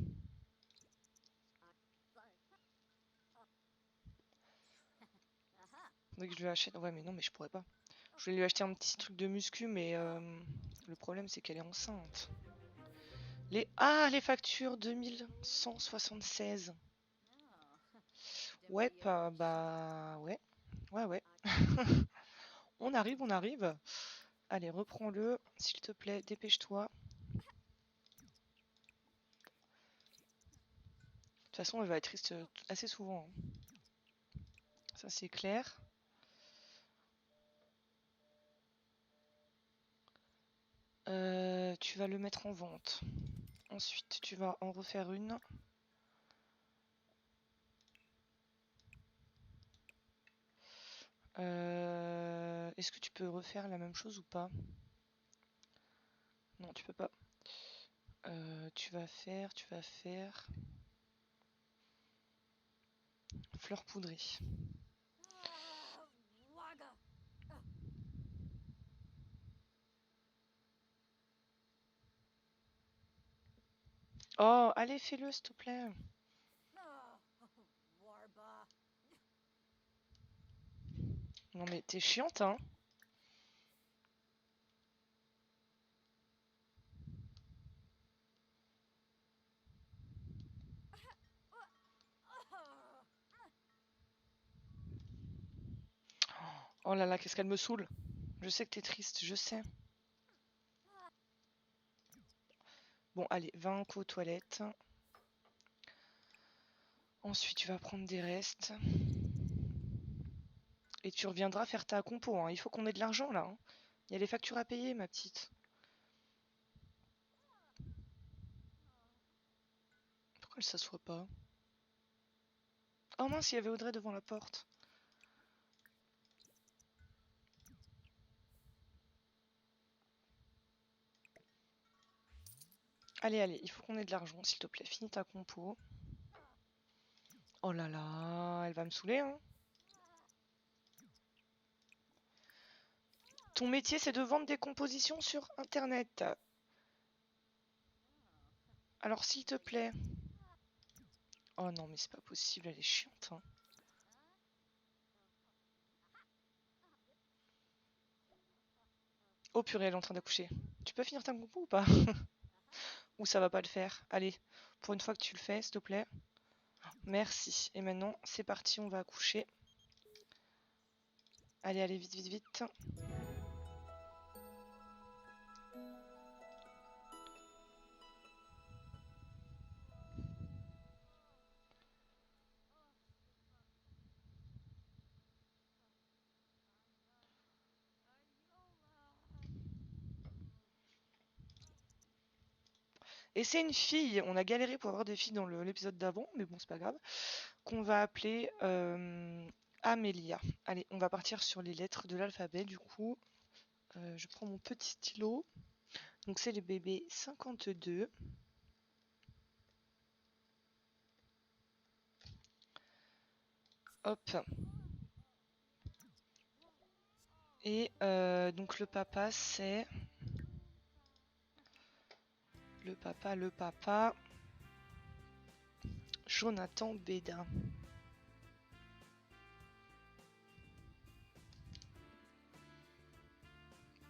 S1: Faudrait que je lui achète... Ouais, mais non, mais je pourrais pas. Je vais lui acheter un petit truc de muscu, mais le problème, c'est qu'elle est enceinte. Les factures 2176. Ouais, bah... Ouais. Ouais, ouais. On arrive, on arrive. Allez, reprends-le, s'il te plaît, dépêche-toi. De toute façon, elle va être triste assez souvent, hein. Ça, c'est clair. Tu vas le mettre en vente. Ensuite, tu vas en refaire une. Est-ce que tu peux refaire la même chose ou pas? Non, tu peux pas. Tu vas faire fleur poudrée. Oh, allez, fais-le, s'il te plaît. Non, mais t'es chiante, hein. Oh là là, qu'est-ce qu'elle me saoule. Je sais que t'es triste, je sais. Bon, allez, va un coup aux toilettes. Ensuite, tu vas prendre des restes. Et tu reviendras faire ta compo, hein. Il faut qu'on ait de l'argent, là, hein. Il y a les factures à payer, ma petite. Pourquoi elle s'assoit pas? Oh mince, il y avait Audrey devant la porte. Allez, allez, il faut qu'on ait de l'argent, s'il te plaît. Finis ta compo. Oh là là, elle va me saouler, hein. Ton métier, c'est de vendre des compositions sur Internet. Alors, s'il te plaît. Oh non, mais c'est pas possible, elle est chiante, hein. Oh purée, elle est en train d'accoucher. Tu peux finir ta compo ou pas? Ou ça va pas le faire? Allez, pour une fois que tu le fais, s'il te plaît. Merci. Et maintenant, c'est parti, on va accoucher. Allez, allez, vite, vite, vite. Et c'est une fille, on a galéré pour avoir des filles dans l'épisode d'avant, mais bon, c'est pas grave, qu'on va appeler Amélia. Allez, on va partir sur les lettres de l'alphabet, du coup. Je prends mon petit stylo. Donc c'est le bébé 52. Hop. Et donc le papa c'est... Le papa... Jonathan Béda.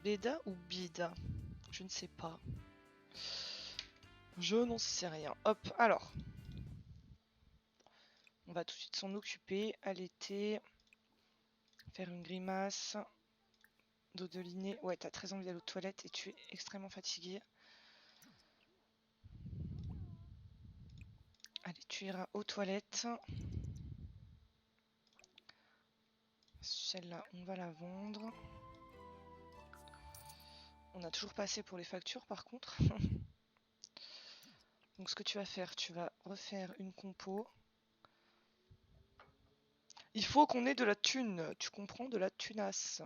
S1: Béda ou Bida? Je ne sais pas. Je n'en sais rien. Hop, alors. On va tout de suite s'en occuper. Allaiter. Faire une grimace. Dodeliner. Ouais, t'as très envie d'aller aux toilettes et tu es extrêmement fatigué. Allez, tu iras aux toilettes. Celle-là, on va la vendre. On a toujours pas assez pour les factures par contre. Donc ce que tu vas faire, tu vas refaire une compo. Il faut qu'on ait de la thune, tu comprends, de la tunasse.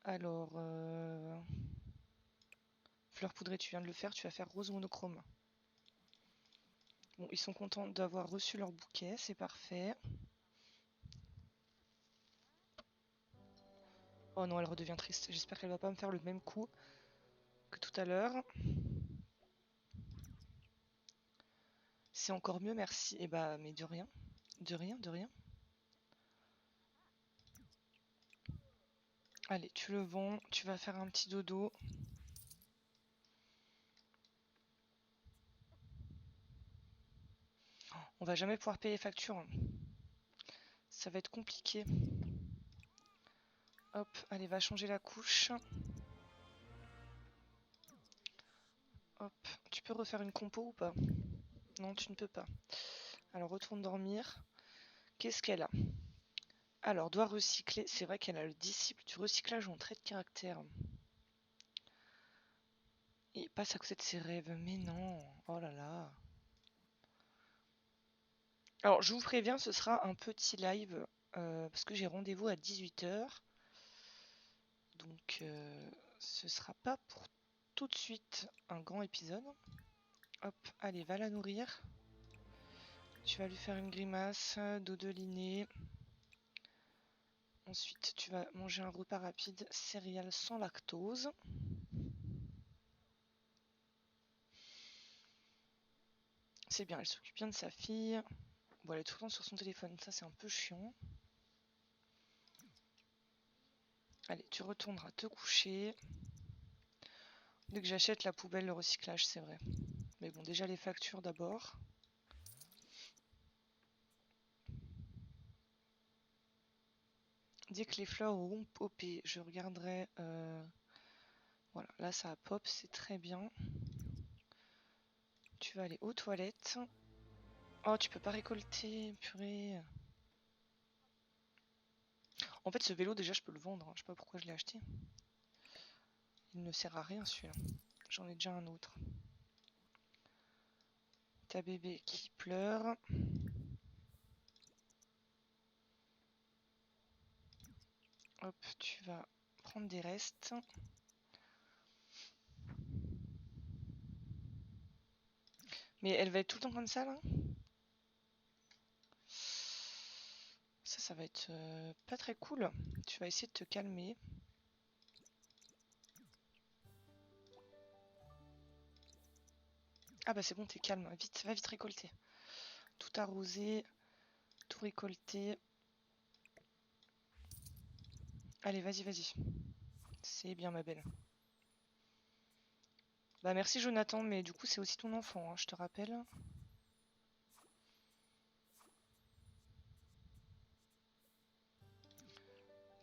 S1: Alors, fleur poudrée, tu viens de le faire, tu vas faire rose monochrome. Bon, ils sont contents d'avoir reçu leur bouquet, c'est parfait. Oh non, elle redevient triste. J'espère qu'elle va pas me faire le même coup que tout à l'heure. C'est encore mieux, merci. Et bah, mais de rien. De rien, de rien. Allez, tu le vends, tu vas faire un petit dodo. On va jamais pouvoir payer les factures. Ça va être compliqué. Hop, allez, va changer la couche. Hop, tu peux refaire une compo ou pas? Non, tu ne peux pas. Alors, retourne dormir. Qu'est-ce qu'elle a? Alors, doit recycler. C'est vrai qu'elle a le disciple du recyclage en trait de caractère. Il passe à côté de ses rêves. Mais non. Oh là là. Alors, je vous préviens, ce sera un petit live. Parce que j'ai rendez-vous à 18h. Donc, ce sera pas pour tout de suite un grand épisode. Hop, allez, va la nourrir. Tu vas lui faire une grimace, dodeliner. Ensuite, tu vas manger un repas rapide, céréales sans lactose. C'est bien, elle s'occupe bien de sa fille. Bon, elle est tout le temps sur son téléphone, ça c'est un peu chiant. Allez, tu retourneras te coucher. Dès que j'achète la poubelle, le recyclage, c'est vrai. Mais bon, déjà les factures d'abord. Dès que les fleurs auront popé, je regarderai... Voilà, là ça a pop, c'est très bien. Tu vas aller aux toilettes. Oh, tu peux pas récolter, purée. En fait, ce vélo, déjà, je peux le vendre. Je sais pas pourquoi je l'ai acheté. Il ne sert à rien, celui-là. J'en ai déjà un autre. Ta bébé qui pleure. Hop, tu vas prendre des restes. Mais elle va être tout le temps comme ça, là? Ça va être pas très cool. Tu vas essayer de te calmer. Ah bah c'est bon, t'es calme. Vite, va vite récolter. Tout arroser, tout récolter. Allez, vas-y, vas-y. C'est bien, ma belle. Bah merci Jonathan, mais du coup c'est aussi ton enfant, hein, je te rappelle.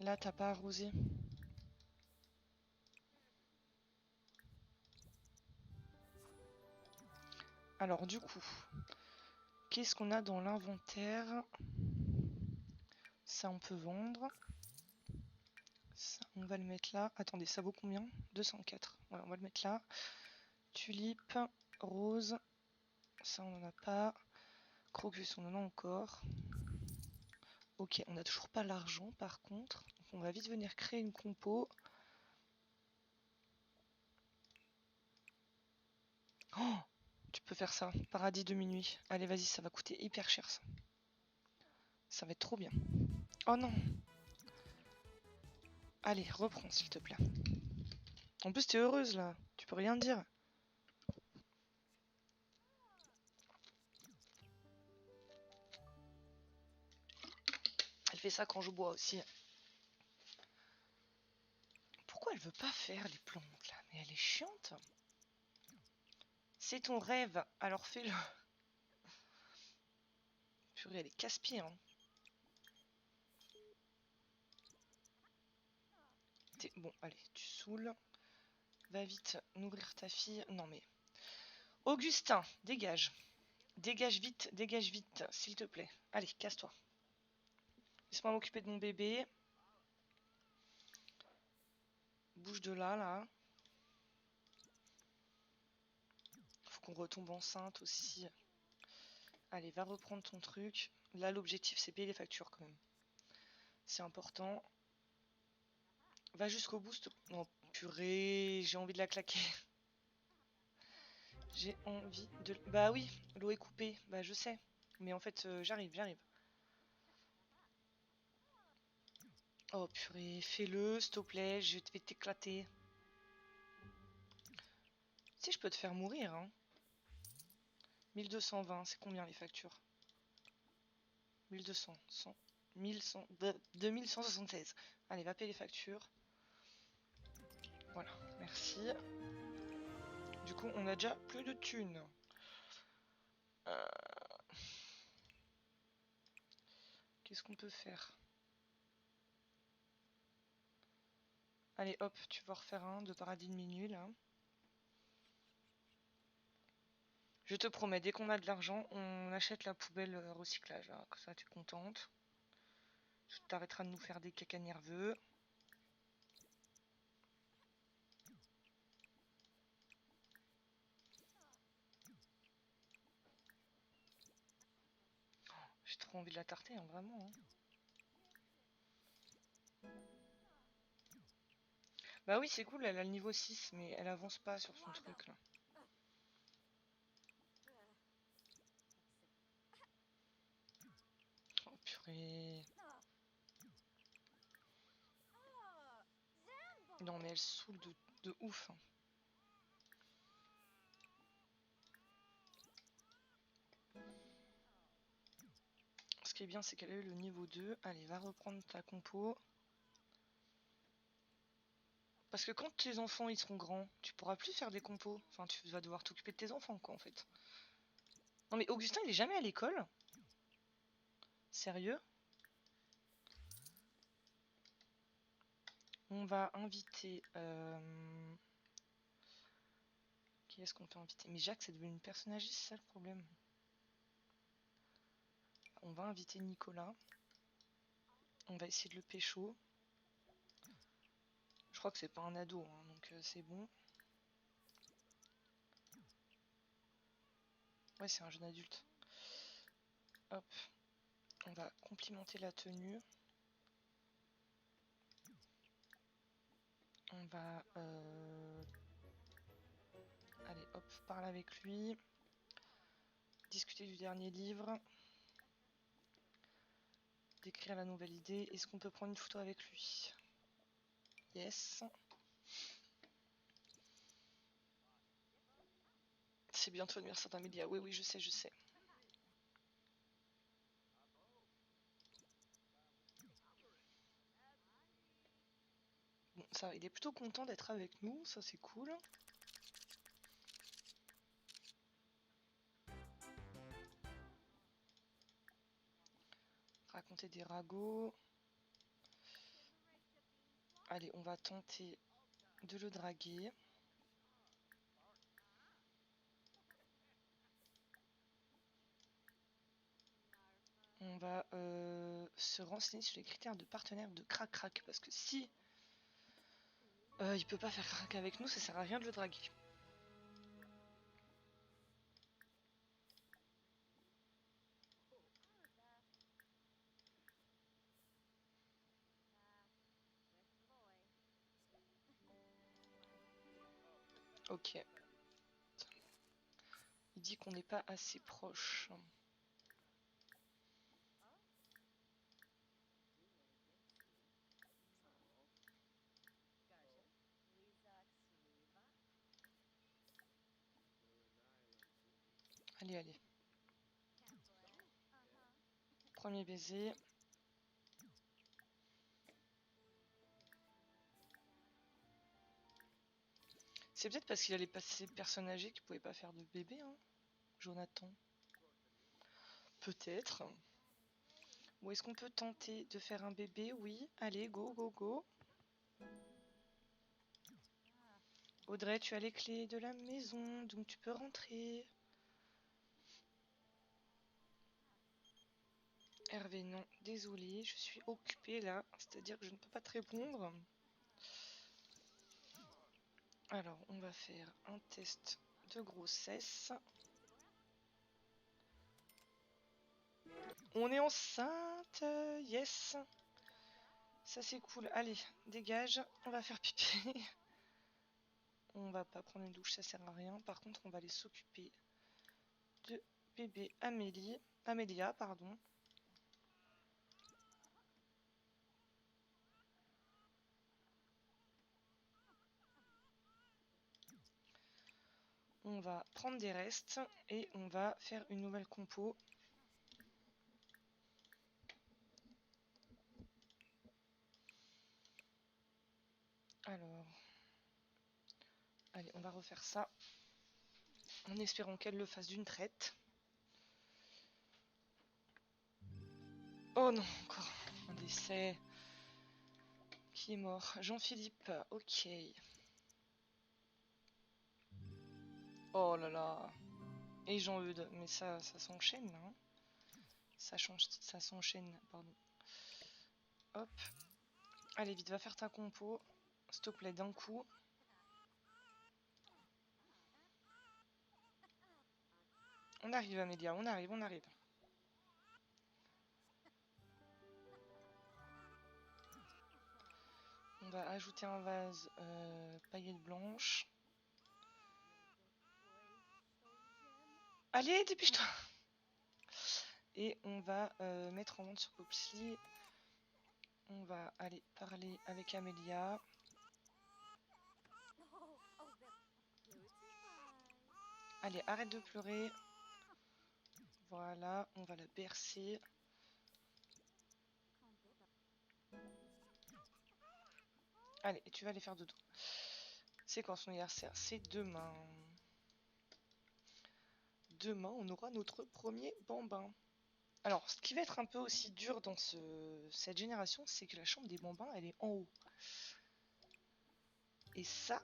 S1: Là, t'as pas arrosé. Alors du coup, qu'est-ce qu'on a dans l'inventaire? Ça, on peut vendre. Ça, on va le mettre là. Attendez, ça vaut combien? 204. Voilà, on va le mettre là. Tulipe, rose. Ça, on n'en a pas. Crocus, on en a encore. Ok, on n'a toujours pas l'argent par contre. Donc on va vite venir créer une compo. Oh, tu peux faire ça. Paradis de minuit. Allez, vas-y, ça va coûter hyper cher ça. Ça va être trop bien. Oh non. Allez, reprends s'il te plaît. En plus, t'es heureuse là. Tu peux rien dire. Elle fait ça quand je bois aussi. Pourquoi elle veut pas faire les plantes là? Mais elle est chiante. C'est ton rêve, alors fais-le. Purée, elle est casse-pied. Hein. Bon, allez, tu saoules. Va vite nourrir ta fille. Non mais... Augustin, dégage. Dégage vite, s'il te plaît. Allez, casse-toi. Laisse-moi m'occuper de mon bébé. Bouge de là, là. Faut qu'on retombe enceinte aussi. Allez, va reprendre ton truc. Là, l'objectif, c'est payer les factures quand même. C'est important. Va jusqu'au bout. Non, purée, j'ai envie de la claquer. J'ai envie de... Bah oui, l'eau est coupée. Bah je sais. Mais en fait, j'arrive. Oh purée, fais-le, s'il te plaît, je vais t'éclater. Si je peux te faire mourir, hein. 1220, c'est combien les factures? 1200, 100, 1100, 2176. Allez, va payer les factures. Voilà, merci. Du coup, on a déjà plus de thunes. Qu'est-ce qu'on peut faire? Allez, hop, tu vas refaire un de paradis de minuit, là. Je te promets, dès qu'on a de l'argent, on achète la poubelle recyclage, là. Comme ça, tu es contente. Tu t'arrêteras de nous faire des caca nerveux. J'ai trop envie de la tarter, hein, vraiment. Hein. Bah oui, c'est cool, elle a le niveau 6, mais elle avance pas sur son truc, là. Oh purée. Non, mais elle saoule de ouf. Hein. Ce qui est bien, c'est qu'elle a eu le niveau 2. Allez, va reprendre ta compo. Parce que quand tes enfants ils seront grands, tu pourras plus faire des compos. Enfin, tu vas devoir t'occuper de tes enfants, quoi, en fait. Non, mais Augustin, il est jamais à l'école? Sérieux? On va inviter... Qui est-ce qu'on peut inviter? Mais Jacques, c'est devenu une personne âgée, c'est ça le problème. On va inviter Nicolas. On va essayer de le pécho. Je crois que c'est pas un ado, hein, donc c'est bon. Ouais, c'est un jeune adulte. Hop. On va complimenter la tenue. On va... Allez, hop, parle avec lui. Discuter du dernier livre. Décrire la nouvelle idée. Est-ce qu'on peut prendre une photo avec lui? Yes. C'est bientôt l'anniversaire d'Amélia. Oui, oui, je sais, je sais. Bon, ça, il est plutôt content d'être avec nous. Ça, c'est cool. Raconter des ragots. Allez, on va tenter de le draguer. On va se renseigner sur les critères de partenaire de Crac Crac. Parce que si il peut pas faire crac avec nous, ça sert à rien de le draguer. Ok. Il dit qu'on n'est pas assez proche. Allez, allez. Premier baiser. C'est peut-être parce qu'il allait passer personne âgée qu'il pouvait pas faire de bébé, hein, Jonathan. Peut-être. Ou est-ce qu'on peut tenter de faire un bébé? Oui. Allez, go, go, go. Audrey, tu as les clés de la maison, donc tu peux rentrer. Hervé, non, désolé, je suis occupée là, c'est-à-dire que je ne peux pas te répondre. Alors, on va faire un test de grossesse. On est enceinte, yes. Ça c'est cool, allez, dégage, on va faire pipi. On va pas prendre une douche, ça sert à rien. Par contre, on va aller s'occuper de bébé Amélia, pardon. On va prendre des restes et on va faire une nouvelle compo. Alors, allez, on va refaire ça en espérant qu'elle le fasse d'une traite. Oh non, encore un décès. Qui est mort? Jean-Philippe, ok. Oh là là. Et Jean-Eudes, mais ça s'enchaîne là. Hein. Ça s'enchaîne, pardon. Hop. Allez, vite, va faire ta compo. S'il te plaît, d'un coup. On arrive, Amélia, on arrive, on arrive. On va ajouter un vase paillettes blanches. Allez, dépêche-toi. Et on va mettre en vente sur Popsly. On va aller parler avec Amélia. Allez, arrête de pleurer. Voilà, on va la bercer. Allez, tu vas aller faire dodo. C'est quand son anniversaire? C'est demain. Demain, on aura notre premier bambin. Alors, ce qui va être un peu aussi dur dans cette génération, c'est que la chambre des bambins, elle est en haut. Et ça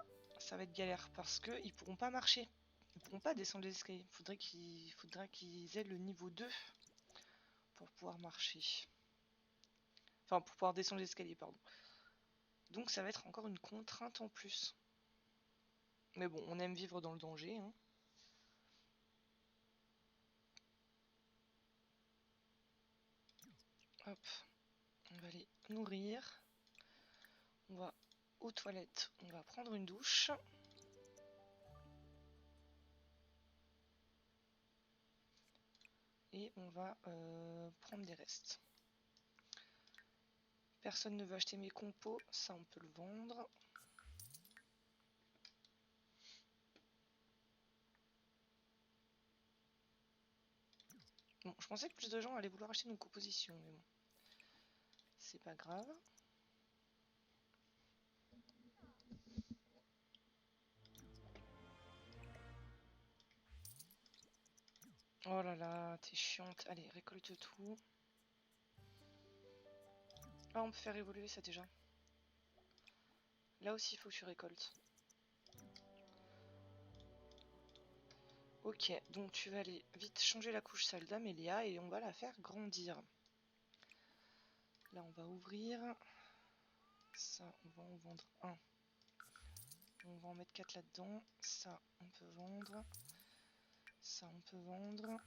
S1: va être galère parce qu'ils pourront pas marcher. Ils pourront pas descendre les escaliers. Faudra qu'ils aient le niveau 2 pour pouvoir marcher. Enfin, pour pouvoir descendre les escaliers, pardon. Donc ça va être encore une contrainte en plus. Mais bon, on aime vivre dans le danger. Hein. Hop, on va les nourrir. On va aux toilettes, on va prendre une douche. Et on va prendre des restes. Personne ne veut acheter mes compos, ça on peut le vendre. Bon, je pensais que plus de gens allaient vouloir acheter nos compositions, mais bon. C'est pas grave. Oh là là, t'es chiante. Allez, récolte tout. Ah, on peut faire évoluer ça déjà. Là aussi, il faut que tu récoltes. Ok, donc tu vas aller vite changer la couche sale d'Amélia et on va la faire grandir. Là, on va ouvrir. Ça, on va en vendre un. On va en mettre 4 là-dedans. Ça, on peut vendre. Ça, on peut vendre.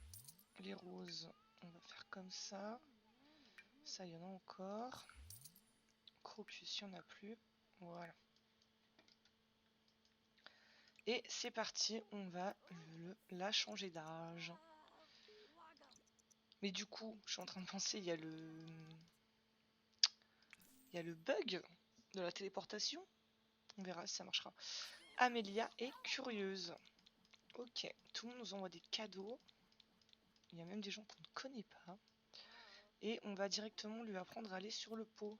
S1: Les roses, on va faire comme ça. Ça, il y en a encore. Crocus, il n'y en a plus. Voilà. Et c'est parti, on va la changer d'âge. Mais du coup, je suis en train de penser, il y a le bug de la téléportation. On verra si ça marchera. Amélia est curieuse. Ok, tout le monde nous envoie des cadeaux. Il y a même des gens qu'on ne connaît pas. Et on va directement lui apprendre à aller sur le pot.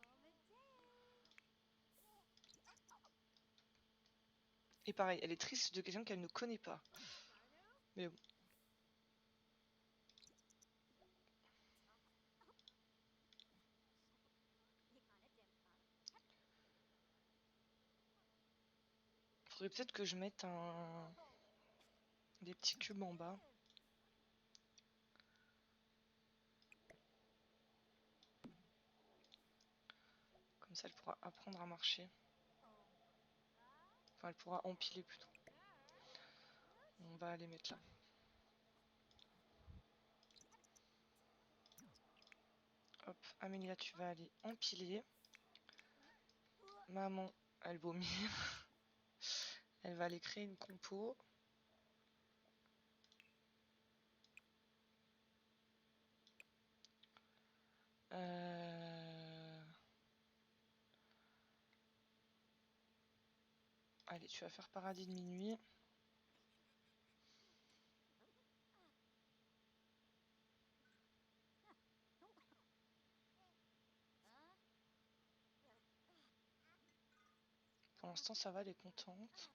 S1: Et pareil, elle est triste de quelqu'un qu'elle ne connaît pas. Mais bon. Faudrait peut-être que je mette des petits cubes en bas. Comme ça, elle pourra apprendre à marcher. Enfin, elle pourra empiler plutôt. On va les mettre là. Hop, Amélia, tu vas aller empiler. Maman, elle vomit. Elle va aller créer une compo. Allez, tu vas faire paradis de minuit. Pour l'instant, ça va, elle est contente.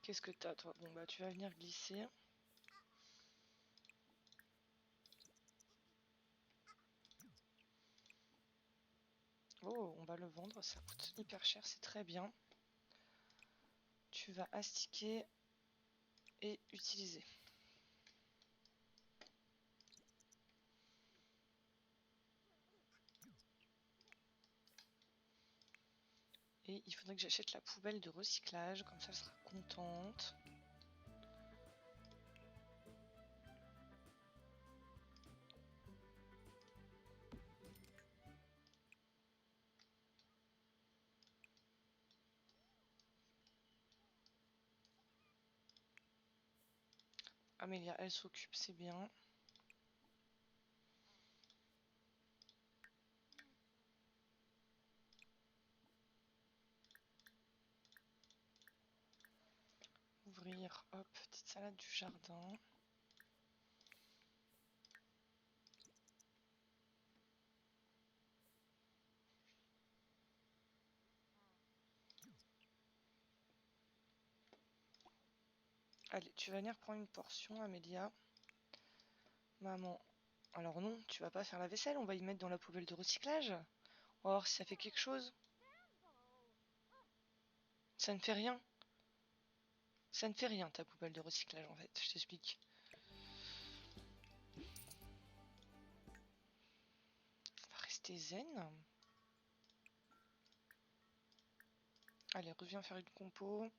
S1: Qu'est-ce que t'as, toi? Bon, bah, tu vas venir glisser. Oh, on va le vendre, ça coûte hyper cher, c'est très bien. Tu vas astiquer et utiliser. Et il faudrait que j'achète la poubelle de recyclage, comme ça elle sera contente. Amélia, elle s'occupe, c'est bien. Ouvrir, hop, petite salade du jardin. Allez, tu vas venir prendre une portion, Amélia. Maman. Alors non, tu vas pas faire la vaisselle, on va y mettre dans la poubelle de recyclage. On va voir si ça fait quelque chose. Ça ne fait rien. Ça ne fait rien, ta poubelle de recyclage, en fait, je t'explique. On va rester zen. Allez, reviens faire une compo.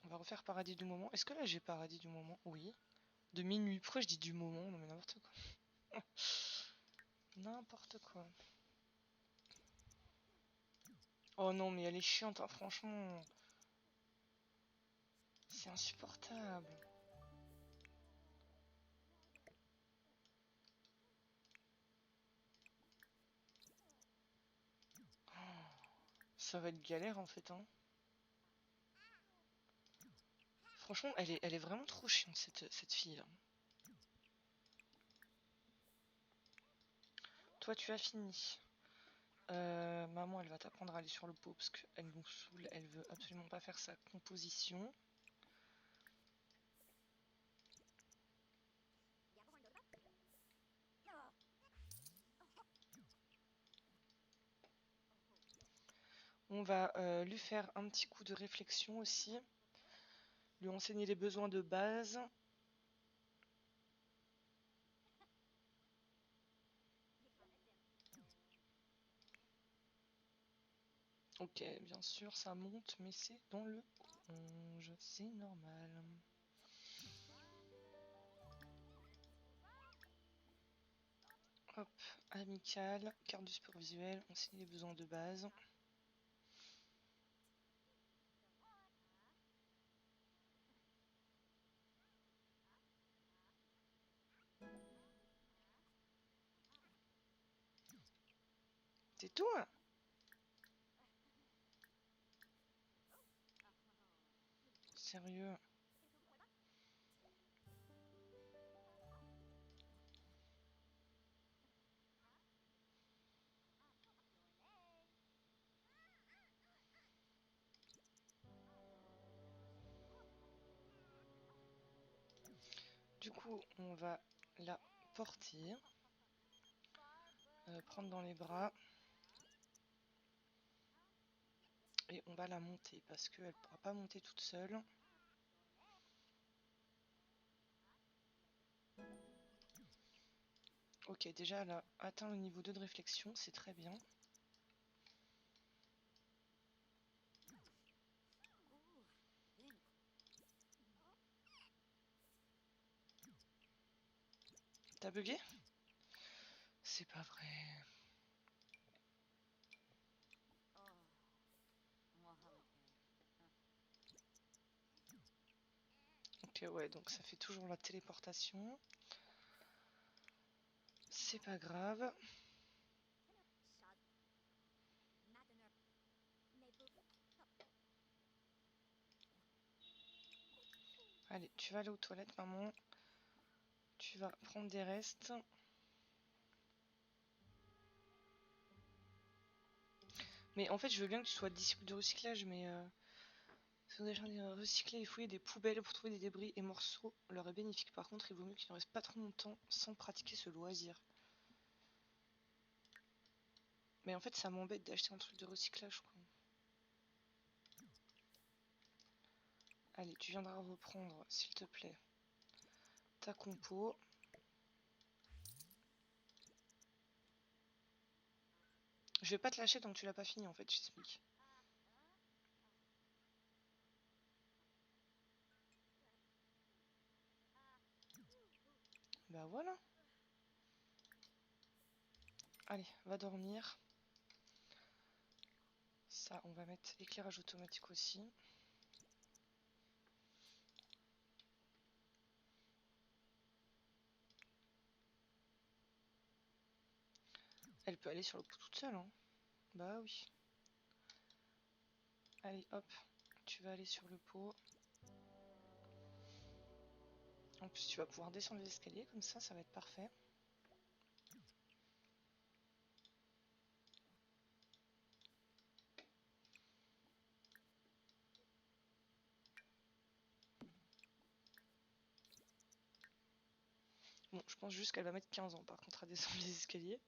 S1: On va refaire paradis du moment. Est-ce que là j'ai paradis du moment? Oui. De minuit. Pourquoi je dis du moment? Non mais n'importe quoi. N'importe quoi. Oh non mais elle est chiante, hein, franchement. C'est insupportable. Ça va être galère en fait, hein. Franchement, elle est vraiment trop chiante cette fille là. Toi tu as fini. Maman, elle va t'apprendre à aller sur le pot parce qu'elle nous saoule. Elle veut absolument pas faire sa composition. On va lui faire un petit coup de réflexion aussi. Lui enseigner les besoins de base. Ok, bien sûr, ça monte, mais c'est dans le orange. C'est normal. Hop, amical, carte du sport visuel, enseigner les besoins de base. C'est tout, hein? Sérieux? Du coup, on va la porter, prendre dans les bras et on va la monter parce qu'elle ne pourra pas monter toute seule. Ok, déjà elle a atteint le niveau 2 de réflexion, c'est très bien. T'as bugué? C'est pas vrai. Ok, ouais, donc ça fait toujours la téléportation. C'est pas grave. Allez, tu vas aller aux toilettes, maman. Tu vas prendre des restes. Mais en fait, je veux bien que tu sois disciple de recyclage, mais recycler et fouiller des poubelles pour trouver des débris et morceaux leur est bénéfique. Par contre, il vaut mieux qu'il ne reste pas trop longtemps sans pratiquer ce loisir. Mais en fait, ça m'embête d'acheter un truc de recyclage, quoi. Allez, tu viendras reprendre, s'il te plaît, ta compo. Je vais pas te lâcher tant que tu l'as pas fini, en fait, je t'explique. Bah voilà. Allez, va dormir. Ça, on va mettre éclairage automatique aussi. Elle peut aller sur le pot toute seule, hein. Bah oui. Allez, hop. Tu vas aller sur le pot. En plus, tu vas pouvoir descendre les escaliers, comme ça va être parfait. Bon, je pense juste qu'elle va mettre 15 ans, par contre, à descendre les escaliers.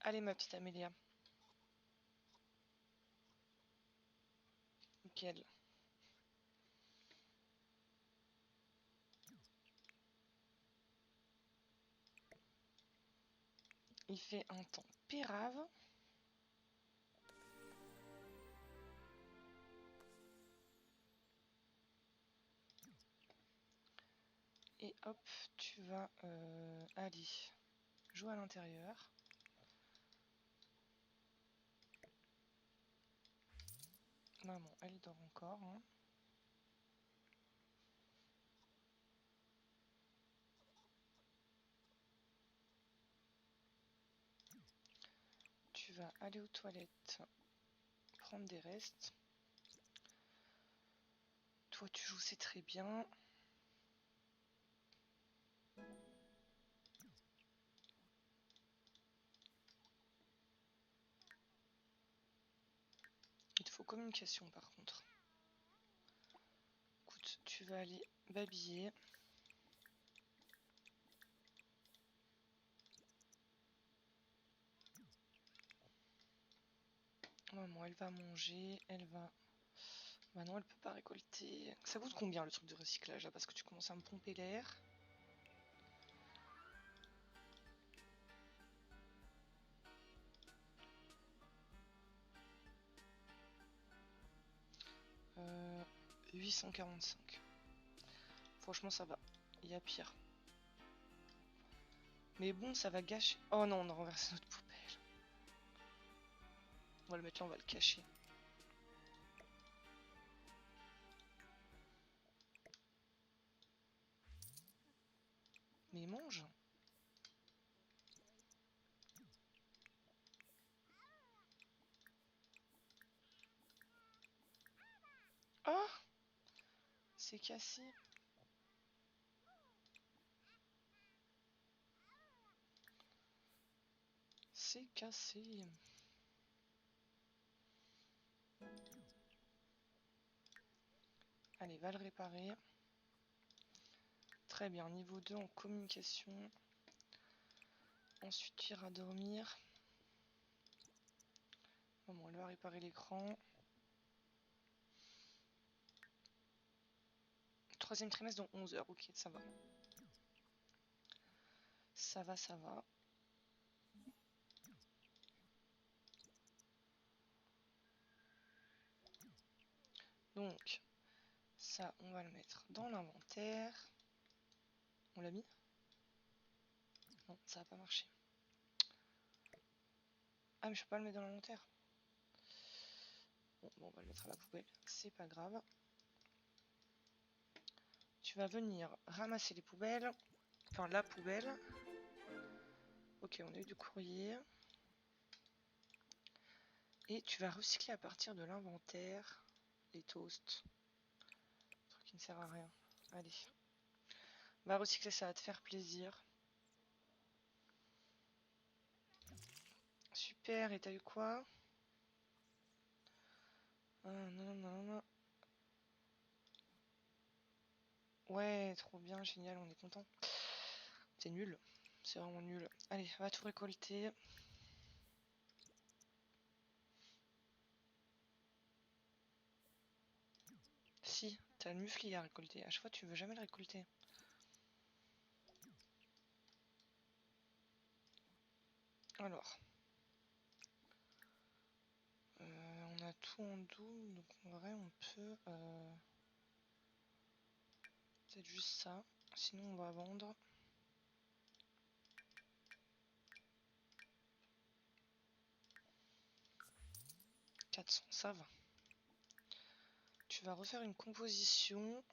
S1: Allez, ma petite Amélia. Nickel. Il fait un temps pérave. Et hop, tu vas aller jouer à l'intérieur. Maman, elle dort encore, hein. Tu vas aller aux toilettes, prendre des restes. Toi, tu joues, c'est très bien. faut communication par contre. Écoute, tu vas aller babiller. Maman, elle va manger, elle va... Bah non, elle peut pas récolter. Ça coûte combien le truc de recyclage là? Parce que tu commences à me pomper l'air. Euh, 845. Franchement, ça va. Il y a pire. Mais bon, ça va gâcher. Oh non, on a renversé notre poubelle. On va le mettre là, on va le cacher. Mais il mange. Oh! C'est cassé. C'est cassé. Allez, va le réparer. Très bien, niveau 2 en communication. Ensuite, tu iras dormir. Bon, elle va réparer l'écran. Troisième trimestre dans 11 heures, ok, ça va. Ça va, ça va. Donc, ça, on va le mettre dans l'inventaire. On l'a mis? Non, ça va pas marcher. Ah, mais je peux pas le mettre dans l'inventaire. Bon, on va le mettre à la poubelle, c'est pas grave. Tu vas venir ramasser les poubelles. Enfin, la poubelle. Ok, on a eu du courrier. Et tu vas recycler à partir de l'inventaire les toasts. Truc qui ne sert à rien. Allez. Va recycler, ça va te faire plaisir. Super, et t'as eu quoi? Non, non, non. Ouais, trop bien, génial, on est content. C'est nul. C'est vraiment nul. Allez, va tout récolter. Si, t'as le mufli à récolter. À chaque fois, tu veux jamais le récolter. Alors. On a tout en double, donc en vrai, on peut... peut-être juste ça. Sinon, on va vendre. 400, ça va. Tu vas refaire une composition.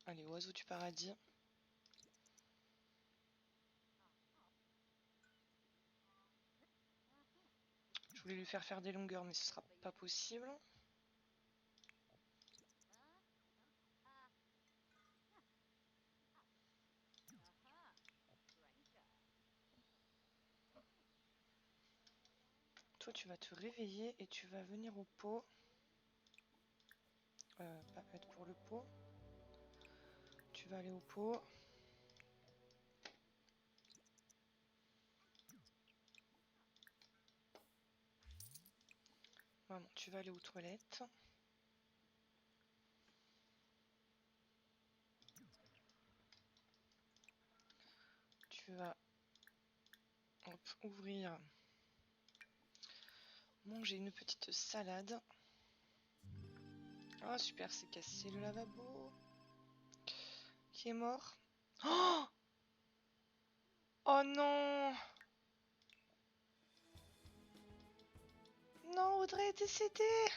S1: Allez, oiseau du paradis. Je voulais lui faire des longueurs, mais ce sera pas possible. Toi, tu vas te réveiller et tu vas venir au pot. Pas être pour le pot. Tu vas aller au pot. Maman, tu vas aller aux toilettes. Tu vas ouvrir. Manger une petite salade. Oh super, c'est cassé le lavabo. Qui est mort. Oh, oh non. Non, Audrey est décédée.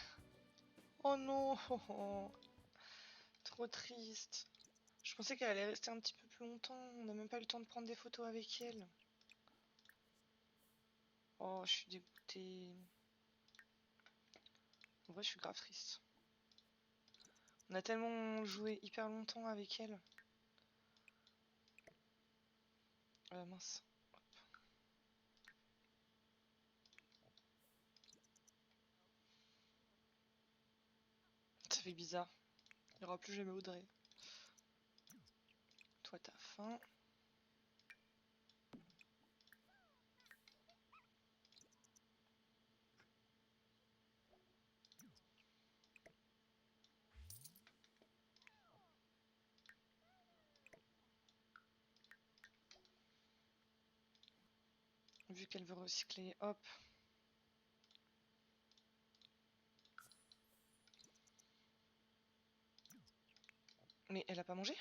S1: Oh non. Trop triste. Je pensais qu'elle allait rester un petit peu plus longtemps. On n'a même pas eu le temps de prendre des photos avec elle. Oh, je suis dégoûtée. En vrai, je suis grave triste. On a tellement joué hyper longtemps avec elle. Mince. Ça fait bizarre. Il n'y aura plus jamais Audrey. Toi, t'as faim. Vu qu'elle veut recycler, hop. Mais elle a pas mangé?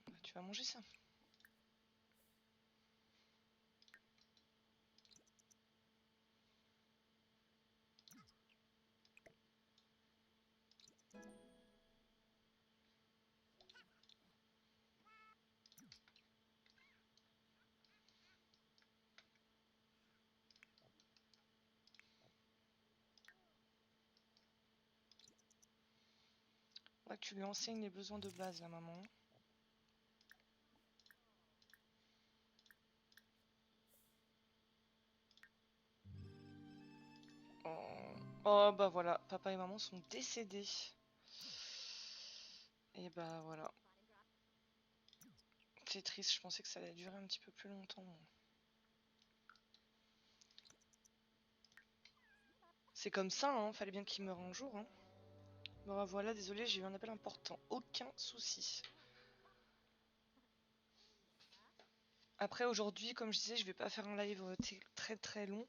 S1: Bah, tu vas manger ça. Ouais, tu lui enseignes les besoins de base, la maman. Oh. Oh, bah voilà, papa et maman sont décédés. Et bah voilà. C'est triste, je pensais que ça allait durer un petit peu plus longtemps. C'est comme ça, hein, fallait bien qu'il meure un jour. Hein. Bon bah voilà, désolé, j'ai eu un appel important. Aucun souci. Après aujourd'hui, comme je disais, je vais pas faire un live très très long.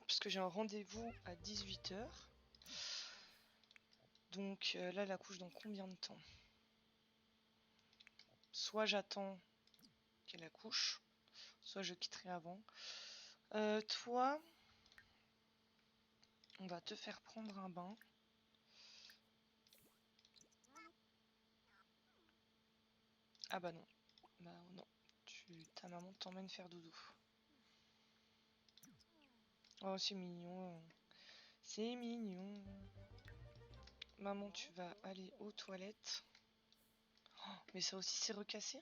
S1: Puisque j'ai un rendez-vous à 18 h. Donc là, elle accouche dans combien de temps? Soit j'attends qu'elle accouche, soit je quitterai avant. Toi, on va te faire prendre un bain. Ah bah non. Bah non. Ta maman t'emmène faire doudou. Oh, c'est mignon. C'est mignon. Maman, tu vas aller aux toilettes. Oh, mais ça aussi, c'est recassé.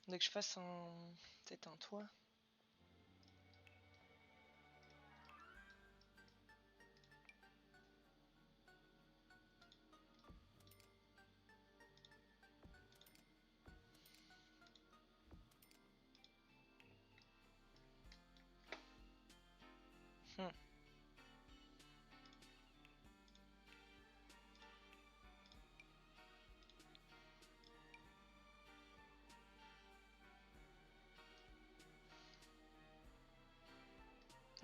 S1: Dès que je fasse peut-être un toit. Hmm.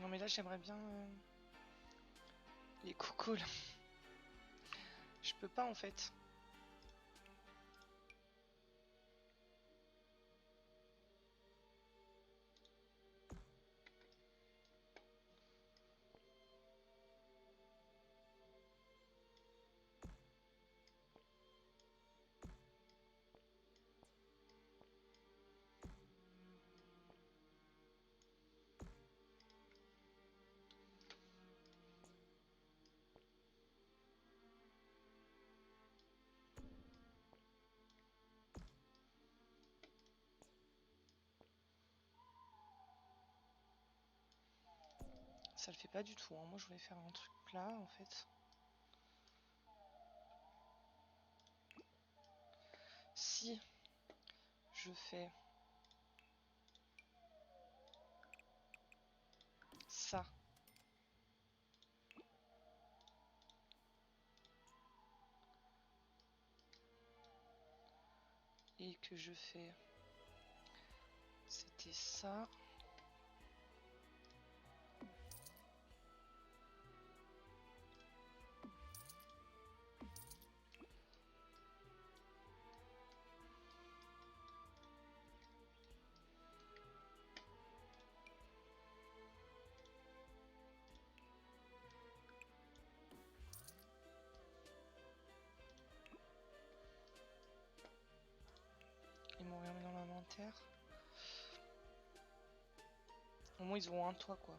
S1: Non mais là, j'aimerais bien les cocos là. Je peux pas en fait. Ça le fait pas du tout. Hein. Moi, je voulais faire un truc plat en fait. Si je fais ça. Et que je fais... C'était ça. Ils m'ont rien mis dans l'inventaire. Au moins, ils ont un toit quoi.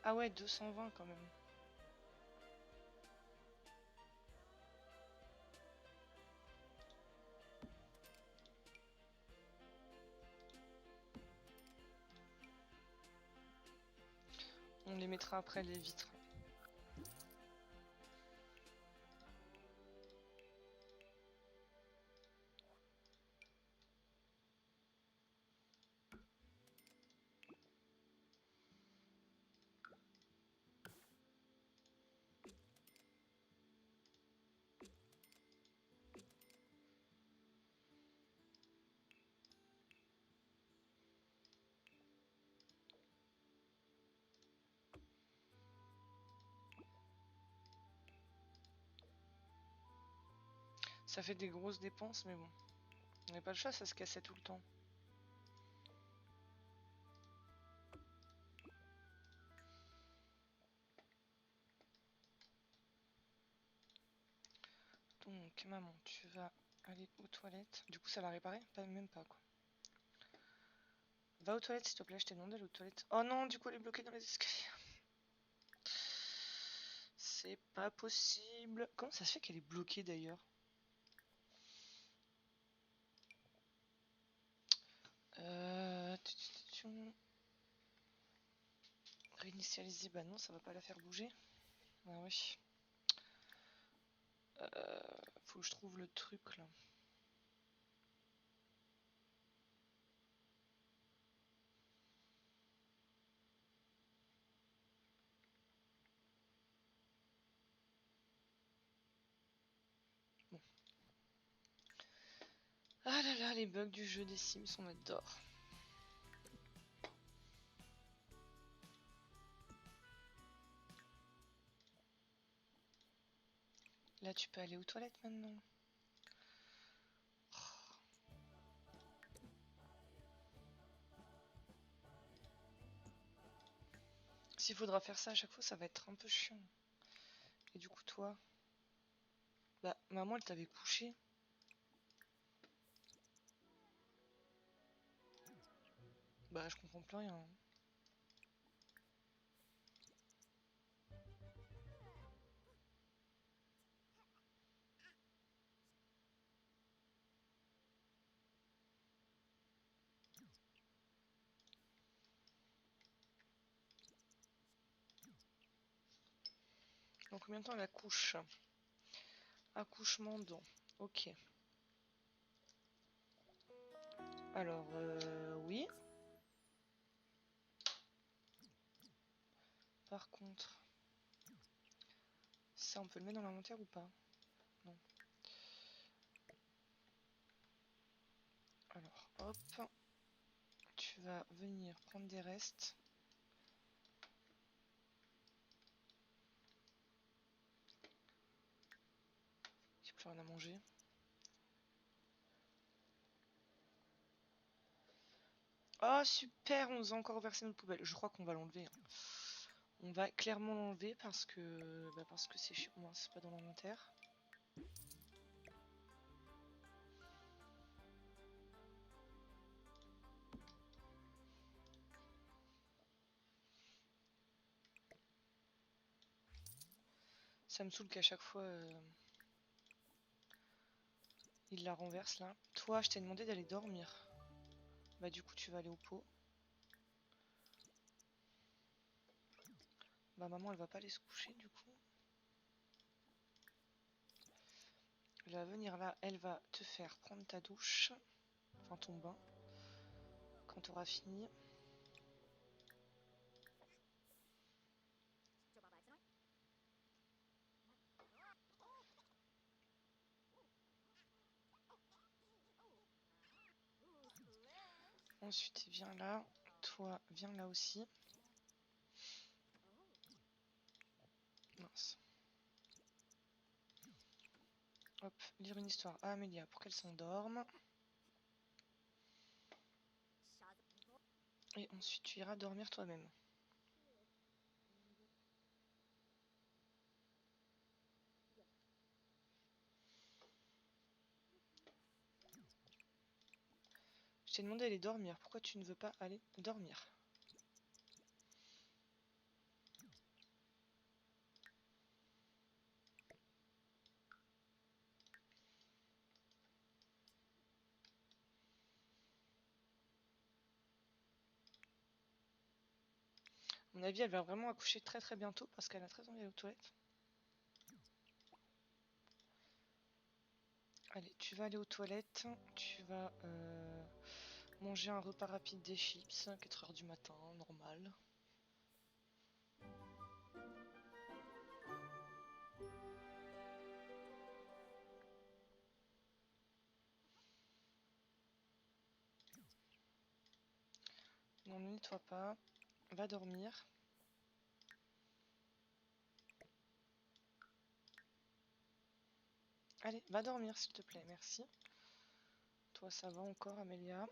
S1: Ah ouais, 220 quand même. On les mettra après les vitres. Ça fait des grosses dépenses, mais bon. On n'a pas le choix, ça se cassait tout le temps. Donc, maman, tu vas aller aux toilettes. Du coup, ça l'a réparé? Même pas, quoi. Va aux toilettes, s'il te plaît, je t'ai demandé d'aller aux toilettes. Oh non, du coup, elle est bloquée dans les escaliers. C'est pas possible. Comment ça se fait qu'elle est bloquée, d'ailleurs? Réinitialiser, bah non, ça va pas la faire bouger. Ah oui. Faut que je trouve le truc, là. Bon. Ah là là, les bugs du jeu des Sims, on adore. Là, tu peux aller aux toilettes maintenant. S'il faudra faire ça à chaque fois, ça va être un peu chiant. Et du coup, toi... Bah, maman, elle t'avait couché. Bah, je comprends plus rien. Donc, combien de temps elle accouche? Accouchement dent. Ok. Alors, oui. Par contre... Ça, on peut le mettre dans l'inventaire ou pas? Non. Alors, hop. Tu vas venir prendre des restes. J'ai plus rien à manger. Oh super, on nous a encore versé notre poubelle. Je crois qu'on va l'enlever. Hein. On va clairement l'enlever parce que c'est chiant. Moi, c'est pas dans l'inventaire. Ça me saoule qu'à chaque fois il la renverse là. Toi, je t'ai demandé d'aller dormir. Bah du coup, tu vas aller au pot. Bah maman, elle va pas aller se coucher du coup. Elle va venir là, elle va te faire prendre ta douche. Enfin ton bain. Quand tu auras fini. Ensuite, viens là. Toi, viens là aussi. Mince. Hop, lire une histoire à Amélia pour qu'elle s'endorme. Et ensuite, tu iras dormir toi-même. t'ai demandé d'aller dormir. Pourquoi tu ne veux pas aller dormir? À mon avis, elle va vraiment accoucher très très bientôt parce qu'elle a très envie d'aller aux toilettes. Allez, tu vas aller aux toilettes. Tu vas manger un repas rapide des chips. 4 h du matin, normal. Non, ne nettoie pas. Va dormir. Allez, va dormir s'il te plaît, merci. Toi, ça va encore, Amélia?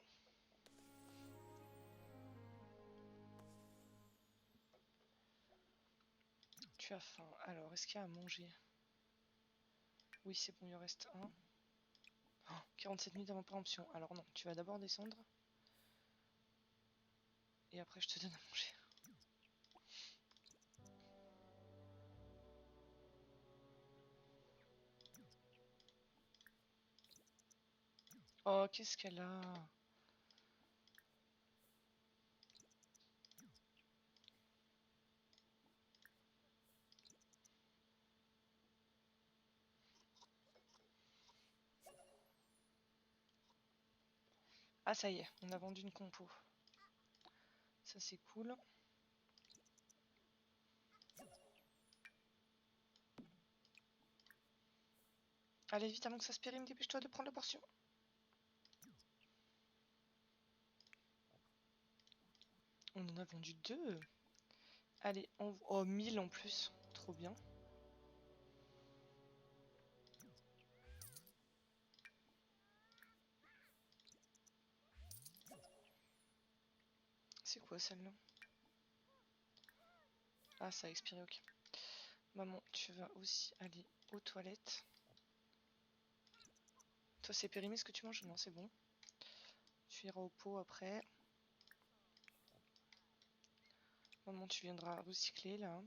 S1: Tu as faim. Alors, est-ce qu'il y a à manger? Oui, c'est bon, il en reste un. Oh, 47 minutes avant péremption. Alors non, tu vas d'abord descendre. Et après, je te donne à manger. Oh, qu'est-ce qu'elle a? Ah, ça y est, on a vendu une compo. Ça, c'est cool. Allez, vite, avant que ça se périme, dépêche-toi de prendre la portion. On en a vendu 2. Allez, oh, 1000 en plus. Trop bien. C'est quoi celle-là? Ah, ça a expiré, ok. Maman, tu vas aussi aller aux toilettes. Toi, c'est périmé ce que tu manges? Non, c'est bon. Tu iras au pot après. Maman, tu viendras recycler là.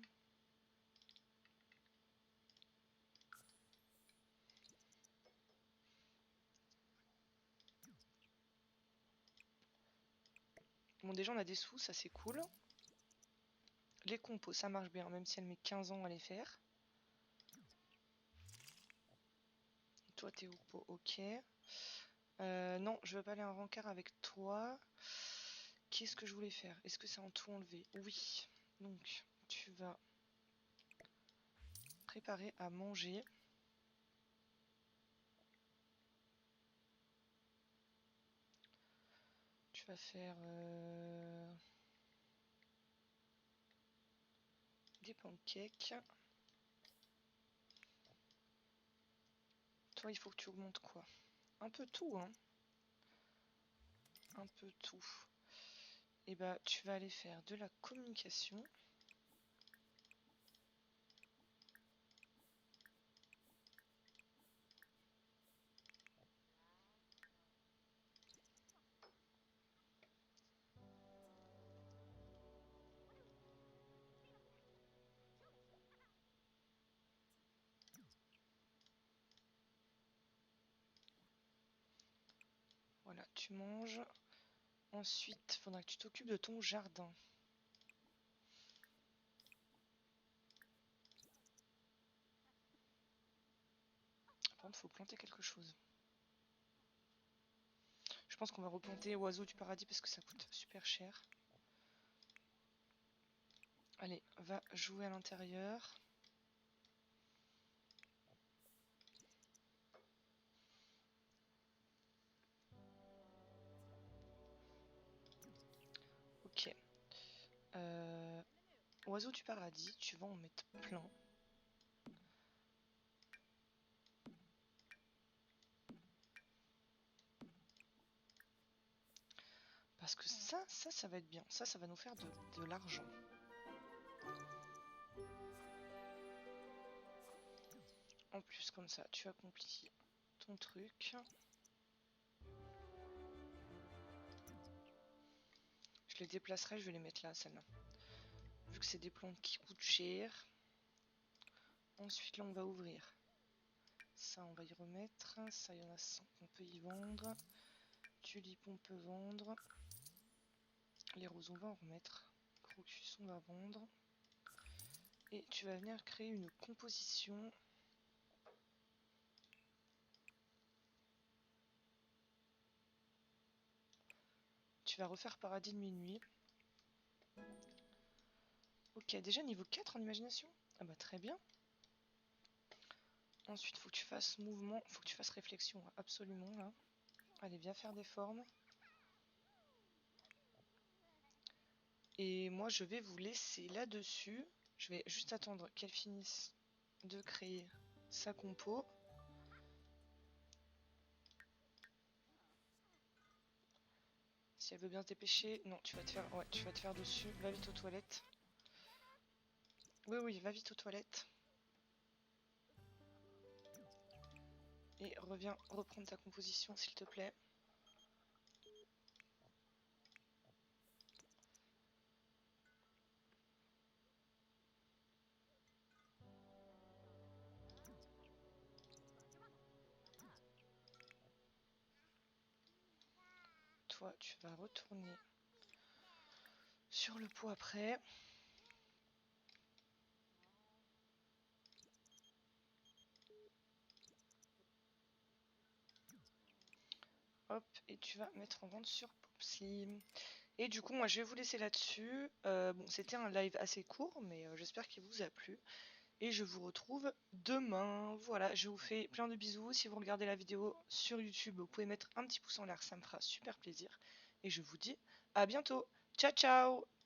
S1: Bon, déjà, on a des sous, ça c'est cool. Les compos, ça marche bien, même si elle met 15 ans à les faire. Toi, t'es au pot, ok. Non, je veux pas aller en rencard avec toi. Qu'est-ce que je voulais faire? Est-ce que c'est en tout enlevé? Oui. Donc, tu vas préparer à manger. Tu vas faire des pancakes. Toi, il faut que tu augmentes quoi? Un peu tout, hein. Un peu tout. Et bah, tu vas aller faire de la communication. Voilà, tu manges. Ensuite, il faudra que tu t'occupes de ton jardin. Par contre, il faut planter quelque chose. Je pense qu'on va replanter Oiseau du Paradis parce que ça coûte super cher. Allez, va jouer à l'intérieur. Ok. Oiseau du Paradis, tu vas en mettre plein. Parce que ça va être bien. Ça va nous faire de l'argent. En plus, comme ça, tu accomplis ton truc. Je les déplacerai, je vais les mettre là, celles-là. Vu que c'est des plantes qui coûtent cher. Ensuite, là, on va ouvrir. Ça, on va y remettre. Ça, il y en a 5, on peut y vendre. Tulipes, on peut vendre. Les roses, on va en remettre. Crocus, on va vendre. Et tu vas venir créer une composition. Tu vas refaire Paradis de minuit. Ok, déjà niveau 4 en imagination. Ah bah très bien. Ensuite, faut que tu fasses mouvement, faut que tu fasses réflexion, absolument là. Allez, viens faire des formes. Et moi, je vais vous laisser là-dessus. Je vais juste attendre qu'elle finisse de créer sa compo. Si elle veut bien se dépêcher. Non, tu vas te faire. Ouais, tu vas te faire dessus. Va vite aux toilettes. Oui, oui, va vite aux toilettes. Et reviens reprendre ta composition, s'il te plaît. Toi, tu vas retourner sur le pot après. Hop, et tu vas mettre en vente sur Popslim. Et du coup, moi, je vais vous laisser là-dessus. Bon, c'était un live assez court, mais j'espère qu'il vous a plu. Et je vous retrouve demain. Voilà, je vous fais plein de bisous. Si vous regardez la vidéo sur YouTube, vous pouvez mettre un petit pouce en l'air, ça me fera super plaisir. Et je vous dis à bientôt. Ciao, ciao!